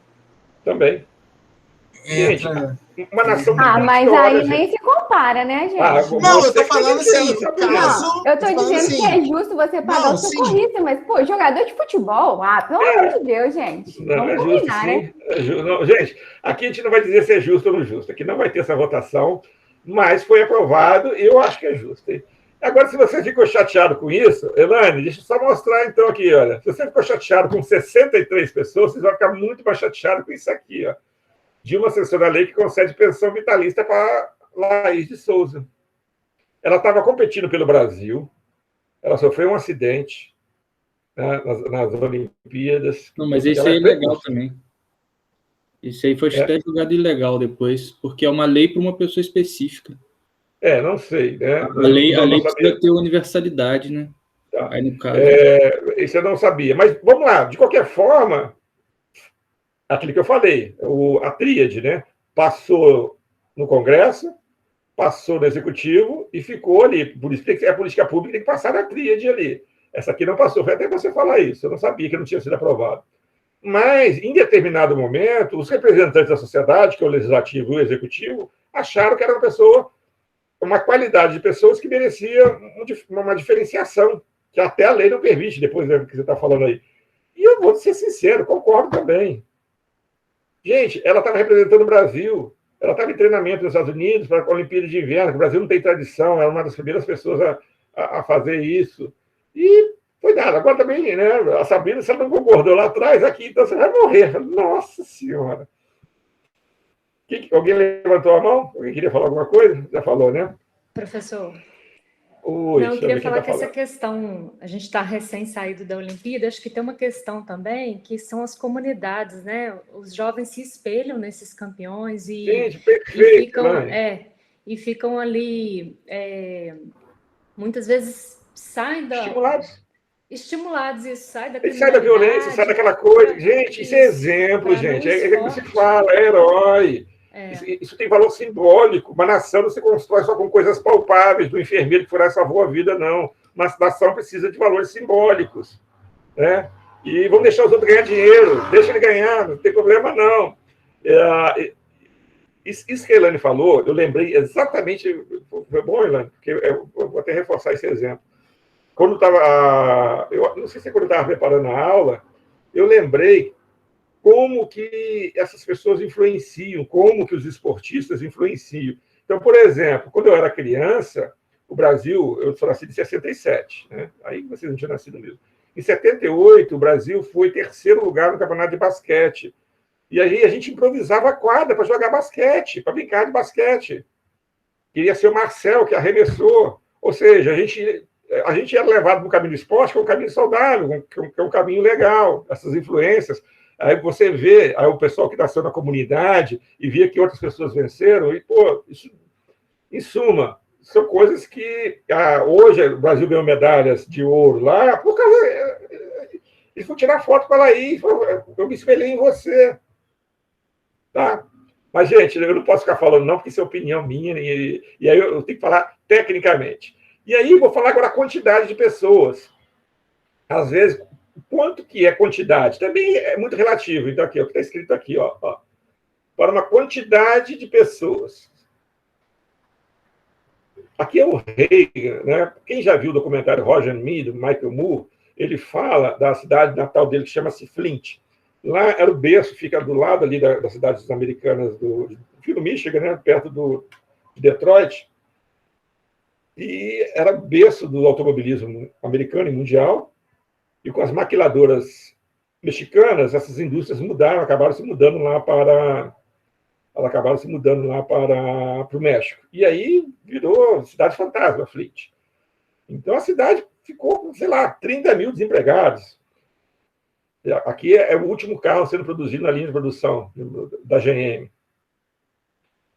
Também. Gente, uma nação... mas aí nem se compara, né, gente? Não, eu tô falando assim, caso... Eu tô dizendo assim, que é justo você pagar o socorrista, mas, pô, jogador de futebol, pelo amor de Deus, gente. Não, vamos combinar, né? Não, gente, aqui a gente não vai dizer se é justo ou não justo. Aqui não vai ter essa votação, mas foi aprovado e eu acho que é justo. Hein? Agora, se você ficou chateado com isso, Elaine, deixa eu só mostrar então aqui, olha. Se você ficou chateado com 63 pessoas, você vai ficar muito mais chateado com isso aqui, ó. De uma sessão da lei que concede pensão vitalícia para Laís de Souza. Ela estava competindo pelo Brasil, ela sofreu um acidente, né, nas Olimpíadas. Não, mas isso aí é legal também. Isso aí foi até julgado ilegal depois, porque é uma lei para uma pessoa específica. Não sei, né? A lei precisa ter universalidade, né? Tá. Aí, no caso... Isso eu não sabia. Mas, vamos lá, de qualquer forma, aquilo que eu falei, a tríade, né? Passou no Congresso, passou no Executivo e ficou ali. Por isso que a política pública tem que passar na tríade ali. Essa aqui não passou, foi até você falar isso. Eu não sabia que não tinha sido aprovado. Mas, em determinado momento, os representantes da sociedade, que é o Legislativo e o Executivo, acharam que era uma qualidade de pessoas que merecia uma diferenciação, que até a lei não permite, depois do que você está falando aí. E eu vou ser sincero, concordo também. Gente, ela estava representando o Brasil, ela estava em treinamento nos Estados Unidos para a Olimpíada de Inverno, que o Brasil não tem tradição, ela é uma das primeiras pessoas a fazer isso. E foi nada. Agora também, né, a Sabrina, se ela não concordou lá atrás, aqui, então você vai morrer. Nossa Senhora! Alguém levantou a mão? Alguém queria falar alguma coisa? Já falou, né? Professor. Oi, não, eu queria falar que essa questão, a gente está recém-saído da Olimpíada, acho que tem uma questão também, que são as comunidades, né? Os jovens se espelham nesses campeões Gente, perfeito, e ficam ali, muitas vezes saem da... Estimulados, isso sai da criminalidade. Sai da violência, sai daquela coisa. Gente, isso é exemplo, gente. É como se fala, é herói. Isso tem valor simbólico. Uma nação não se constrói só com coisas palpáveis, do enfermeiro que foi lá e salvou a vida, não. Uma nação precisa de valores simbólicos. Né? E vamos deixar os outros ganhar dinheiro. Deixa ele ganhar, não tem problema, não. Isso que a Elaine falou, eu lembrei exatamente... Foi bom, Elaine, porque eu vou até reforçar esse exemplo. Quando estava... Eu não sei se é quando eu estava preparando a aula, eu lembrei como que essas pessoas influenciam, como que os esportistas influenciam. Então, por exemplo, quando eu era criança, o Brasil, eu sou nascido em 67, né? Aí vocês não tinham nascido mesmo. Em 78, o Brasil foi terceiro lugar no campeonato de basquete. E aí a gente improvisava a quadra para jogar basquete, para brincar de basquete. Queria ser o Marcel, que arremessou. Ou seja, a gente era levado para o caminho do esporte, que é um caminho saudável, que é um caminho legal, essas influências. Aí você vê aí o pessoal que nasceu na comunidade e via que outras pessoas venceram, e, pô, isso, em suma, são coisas que hoje o Brasil ganhou medalhas de ouro lá, por causa. Eles foram tirar foto com ela aí, eu me espelhei em você. Tá? Mas, gente, eu não posso ficar falando, não, porque isso é opinião minha, e aí eu tenho que falar tecnicamente. E aí, vou falar agora a quantidade de pessoas. Às vezes, quanto que é quantidade? Também é muito relativo. Então, aqui, o que está escrito aqui, ó, para uma quantidade de pessoas. Aqui é o Reagan, né? Quem já viu o documentário Roger Me, do Michael Moore, ele fala da cidade natal dele, que chama-se Flint. Lá era o berço, fica do lado ali das cidades americanas do Michigan, né? Perto de Detroit. E era berço do automobilismo americano e mundial. E com as maquiladoras mexicanas, essas indústrias acabaram se mudando lá para o México. E aí virou cidade fantasma, Flint. Então a cidade ficou com, sei lá, 30 mil desempregados. Aqui é o último carro sendo produzido na linha de produção da GM.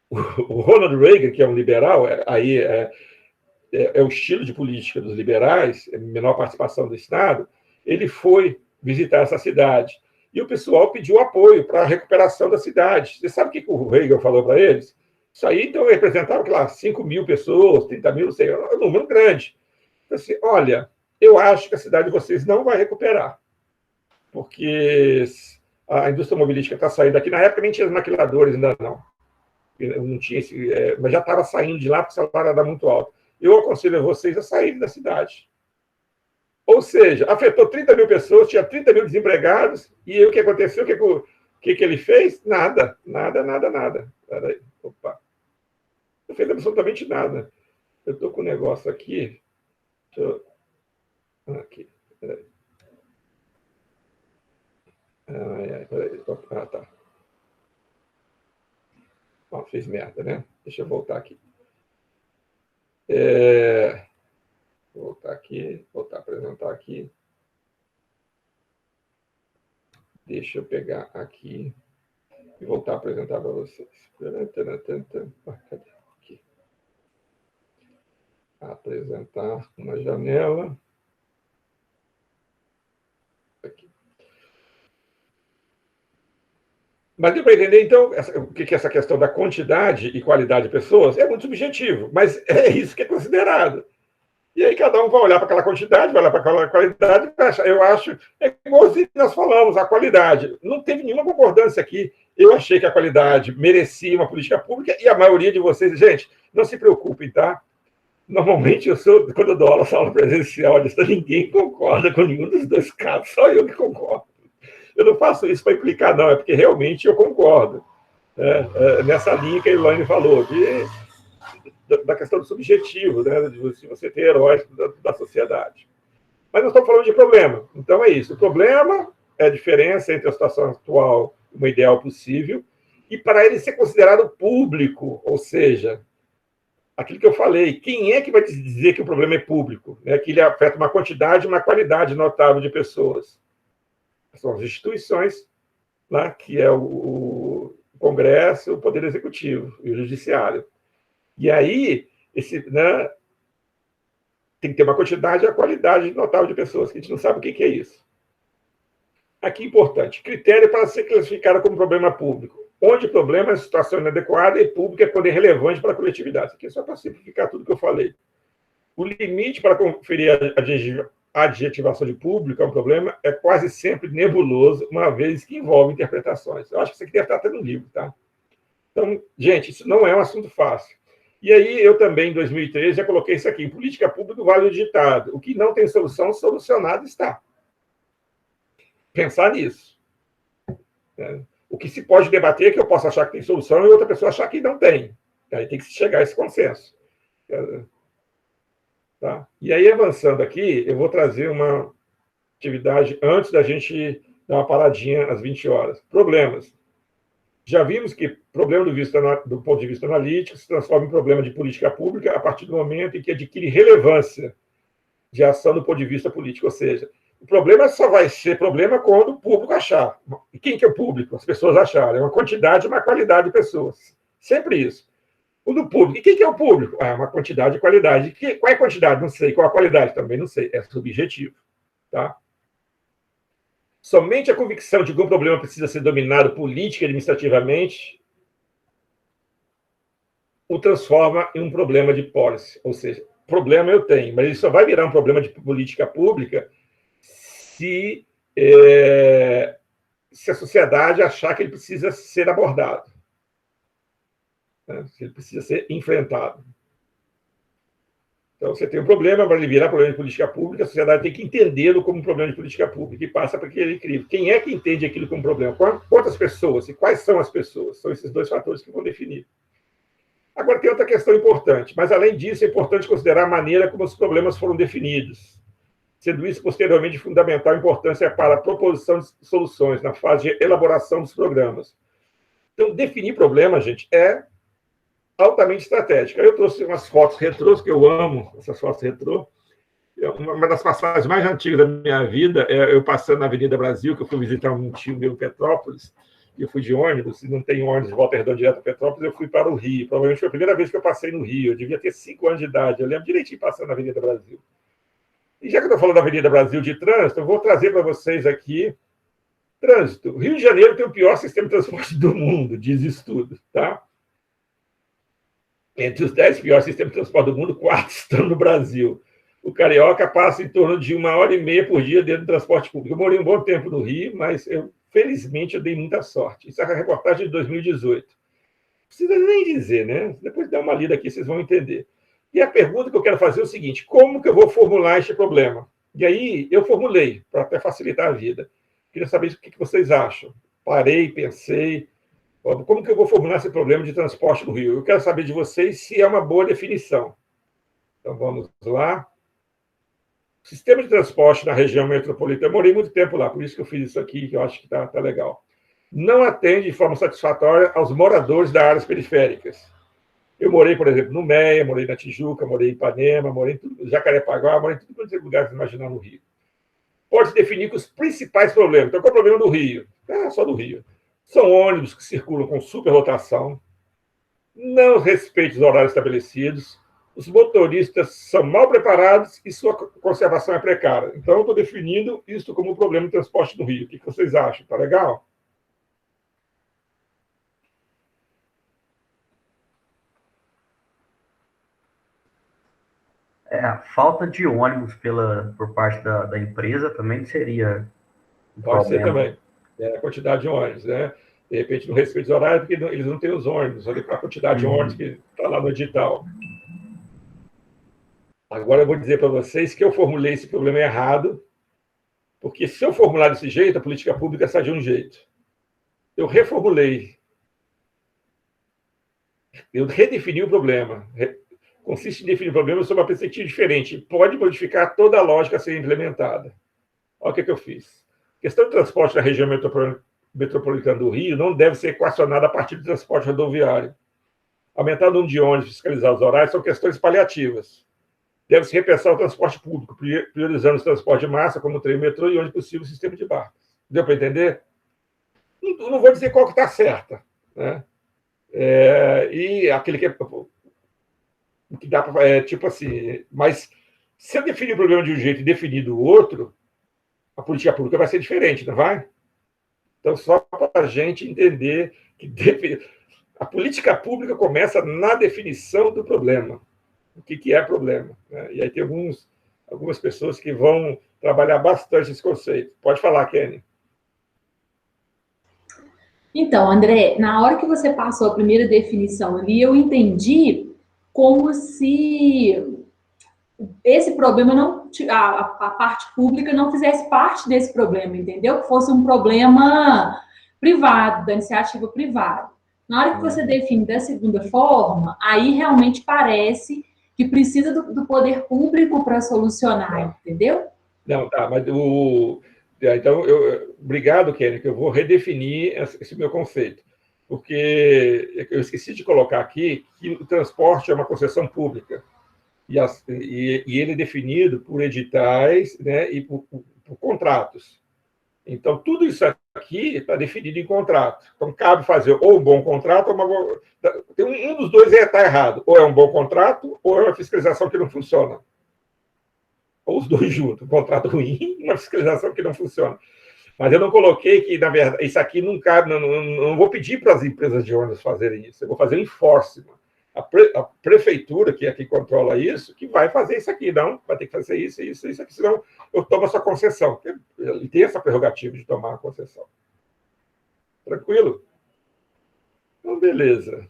O Ronald Reagan, que é um liberal, aí é o estilo de política dos liberais, menor participação do Estado, ele foi visitar essa cidade. E o pessoal pediu apoio para a recuperação da cidade. Você sabe o que o Reagan falou para eles? Isso aí, então, representava, lá, 5 mil pessoas, 30 mil, não sei, um número grande. Então, assim, olha, eu acho que a cidade de vocês não vai recuperar, porque a indústria automobilística está saindo daqui. Na época nem tinha os maquiladores, ainda não tinha mas já estava saindo de lá porque o salário era muito alto. Eu aconselho a vocês a saírem da cidade. Ou seja, afetou 30 mil pessoas, tinha 30 mil desempregados, e aí, o que aconteceu? O que ele fez? Nada. Peraí, opa. Não fez absolutamente nada. Eu estou com um negócio aqui. Aqui, peraí. Peraí. Tá. Fez merda, né? Deixa eu voltar aqui. Voltar a apresentar aqui. Deixa eu pegar aqui e voltar a apresentar para vocês. Cadê? Aqui. Apresentar uma janela. Aqui. Mas deu para entender, então, o que é essa questão da quantidade e qualidade de pessoas? É muito subjetivo, mas é isso que é considerado. E aí cada um vai olhar para aquela quantidade, vai olhar para aquela qualidade. Eu acho, é igual nós falamos, a qualidade. Não teve nenhuma concordância aqui. Eu achei que a qualidade merecia uma política pública e a maioria de vocês... Gente, não se preocupem, tá? Normalmente, quando eu dou aula presencial, ninguém concorda com nenhum dos dois casos, só eu que concordo. Eu não faço isso para implicar, não, é porque realmente eu concordo. Nessa linha que a Elaine falou, da questão do subjetivo, né, de você ter heróis da sociedade. Mas nós estamos falando de problema. Então é isso. O problema é a diferença entre a situação atual e uma ideal possível, e para ele ser considerado público, ou seja, aquilo que eu falei, quem é que vai dizer que o problema é público? Né, que ele afeta uma quantidade e uma qualidade notável de pessoas. São as instituições, né, que é o Congresso, o Poder Executivo e o Judiciário. E aí, tem que ter uma quantidade e a qualidade notável de pessoas, que a gente não sabe o que é isso. Aqui, importante, critério para ser classificado como problema público. Onde o problema é situação inadequada e pública é quando é relevante para a coletividade. Isso aqui é só para simplificar tudo que eu falei. O limite para conferir a adjetivação de público é um problema, é quase sempre nebuloso, uma vez que envolve interpretações. Eu acho que isso aqui deve estar até no livro, tá? Então, gente, isso não é um assunto fácil. E aí, eu também, em 2013, já coloquei isso aqui. Em política pública, vale o ditado. O que não tem solução, solucionado está. Pensar nisso. O que se pode debater é que eu posso achar que tem solução e outra pessoa achar que não tem. Aí tem que chegar a esse consenso. Tá? E aí, avançando aqui, eu vou trazer uma atividade antes da gente dar uma paradinha às 20 horas. Problemas. Já vimos que problema do ponto de vista analítico se transforma em problema de política pública a partir do momento em que adquire relevância de ação do ponto de vista político. Ou seja, o problema só vai ser problema quando o público achar. E quem que é o público? As pessoas acharem. É uma quantidade e uma qualidade de pessoas. Sempre isso. O do público. E quem que é o público? Uma quantidade e qualidade. Qual é a quantidade? Não sei. Qual a qualidade? Também não sei. É subjetivo. Tá? Somente a convicção de que um problema precisa ser dominado política e administrativamente o transforma em um problema de policy. Ou seja, problema eu tenho, mas ele só vai virar um problema de política pública se a sociedade achar que ele precisa ser abordado, né? Se ele precisa ser enfrentado. Então, você tem um problema, para ele virar problema de política pública, a sociedade tem que entendê-lo como um problema de política pública e passa para aquele crivo. Quem é que entende aquilo como problema? Quantas pessoas e quais são as pessoas? São esses dois fatores que vão definir. Agora, tem outra questão importante, mas, além disso, é importante considerar a maneira como os problemas foram definidos, sendo isso, posteriormente, de fundamental importância para a proposição de soluções na fase de elaboração dos programas. Então, definir problema, gente, é altamente estratégico. Eu trouxe umas fotos retrôs, que eu amo essas fotos retrô. Uma das passagens mais antigas da minha vida é eu passando na Avenida Brasil, que eu fui visitar um tio meu em Petrópolis, e eu fui de ônibus, e não tem ônibus de Volta Redonda direto a Petrópolis, eu fui para o Rio. Provavelmente foi a primeira vez que eu passei no Rio. Eu devia ter 5 anos de idade. Eu lembro direitinho passando na Avenida Brasil. E já que eu estou falando da Avenida Brasil de trânsito, eu vou trazer para vocês aqui trânsito. O Rio de Janeiro tem o pior sistema de transporte do mundo, diz estudo, tá? Entre os 10 piores sistemas de transporte do mundo, 4 estão no Brasil. O carioca passa em torno de 1h30 por dia dentro do transporte público. Eu morei um bom tempo no Rio, mas felizmente eu dei muita sorte. Isso é a reportagem de 2018. Não precisa nem dizer, né? Depois dá uma lida aqui, vocês vão entender. E a pergunta que eu quero fazer é o seguinte: como que eu vou formular este problema? E aí eu formulei, para até facilitar a vida. Queria saber o que vocês acham. Parei, pensei. Como que eu vou formular esse problema de transporte no Rio? Eu quero saber de vocês se é uma boa definição. Então, vamos lá. Sistema de transporte na região metropolitana. Eu morei muito tempo lá, por isso que eu fiz isso aqui, que eu acho que está legal. Não atende de forma satisfatória aos moradores das áreas periféricas. Eu morei, por exemplo, no Meia, morei na Tijuca, morei em Ipanema, morei em Jacarepaguá, morei em todos os lugares que imaginar no Rio. Pode definir que os principais problemas. Então, qual é o problema do Rio? Só do Rio. São ônibus que circulam com superlotação, não respeitam os horários estabelecidos, os motoristas são mal preparados e sua conservação é precária. Então, eu estou definindo isso como um problema de transporte no Rio. O que vocês acham? Está legal? A falta de ônibus por parte da empresa também seria um Pode ser problema. também. A quantidade de ônibus, né? De repente, não respeita os horários, porque eles não têm os ônibus, olha a quantidade de ônibus que está lá no edital. Agora, eu vou dizer para vocês que eu formulei esse problema errado, porque se eu formular desse jeito, a política pública sai de um jeito. Eu reformulei. Eu redefini o problema. Consiste em definir o problema sob uma perspectiva diferente. Pode modificar toda a lógica a ser implementada. Olha o que eu fiz. A questão do transporte na região metropolitana do Rio não deve ser equacionada a partir do transporte rodoviário. Aumentar o número de ônibus e fiscalizar os horários são questões paliativas. Deve-se repensar o transporte público, priorizando o transporte de massa, como o trem e o metrô, e, onde possível, o sistema de barcos. Deu para entender? Não vou dizer qual que está certa, né? E aquele que dá para... tipo assim... Mas, se eu definir o problema de um jeito e definir do outro, a política pública vai ser diferente, não vai? Então, só para a gente entender que a política pública começa na definição do problema. O que é problema, né? E aí tem algumas pessoas que vão trabalhar bastante esse conceito. Pode falar, Kenny. Então, André, na hora que você passou a primeira definição ali, eu entendi como se esse problema não, a parte pública não fizesse parte desse problema, entendeu? Que fosse um problema privado, da iniciativa privada. Na hora que você define da segunda forma, aí realmente parece que precisa do poder público para solucionar, entendeu? Não, tá, mas então, obrigado, Kenny, que eu vou redefinir esse meu conceito, porque eu esqueci de colocar aqui que o transporte é uma concessão pública, e ele é definido por editais, né, e por contratos. Então, tudo isso aqui está definido em contrato. Então, cabe fazer ou um bom contrato, ou uma boa... Um dos dois está errado. Ou é um bom contrato, ou é uma fiscalização que não funciona. Ou os dois juntos. Um contrato ruim e uma fiscalização que não funciona. Mas eu não coloquei que, na verdade, isso aqui não cabe... Não vou pedir para as empresas de ônibus fazerem isso. Eu vou fazer um enforcement. a prefeitura, que é quem controla isso, que vai fazer isso aqui. Não, vai ter que fazer isso aqui, senão eu tomo essa concessão. Ele tem essa prerrogativa de tomar a concessão. Tranquilo? Então, beleza.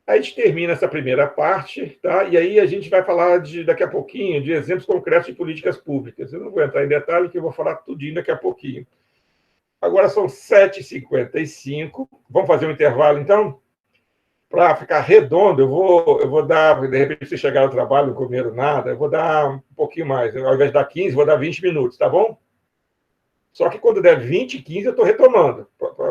Aí a gente termina essa primeira parte, tá? E aí a gente vai falar daqui a pouquinho de exemplos concretos de políticas públicas. Eu não vou entrar em detalhe, que eu vou falar tudinho daqui a pouquinho. Agora são 7h55. Vamos fazer um intervalo, então? Para ficar redondo, eu vou dar, de repente, se chegar ao trabalho, não comeram nada, eu vou dar um pouquinho mais. Ao invés de dar 15, vou dar 20 minutos, tá bom? Só que quando der 20 e 15, eu estou retomando.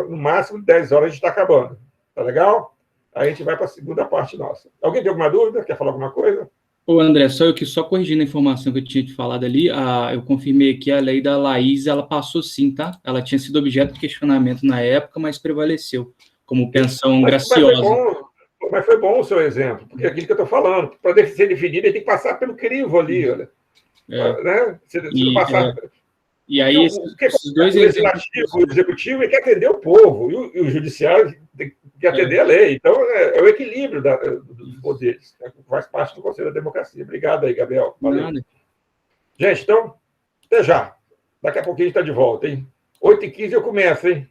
No máximo, 10 horas a gente está acabando. Tá legal? Aí a gente vai para a segunda parte nossa. Alguém tem alguma dúvida? Quer falar alguma coisa? Ô, André, só corrigindo a informação que eu tinha te falado ali, eu confirmei que a lei da Laís, ela passou sim, tá? Ela tinha sido objeto de questionamento na época, mas prevaleceu, como pensão graciosa. Mas foi bom o seu exemplo, porque é aquilo que eu estou falando, para ser definido, ele tem que passar pelo crivo ali, olha. Né? Se não passar... E aí, esses dois legislativo, o executivo, ele quer atender o povo, e o judiciário tem que atender a lei. Então, é o equilíbrio dos poderes, né? Faz parte do Conselho da Democracia. Obrigado aí, Gabriel. Valeu. Gente, então, até já. Daqui a pouquinho a gente está de volta, hein? 8h15 eu começo, hein?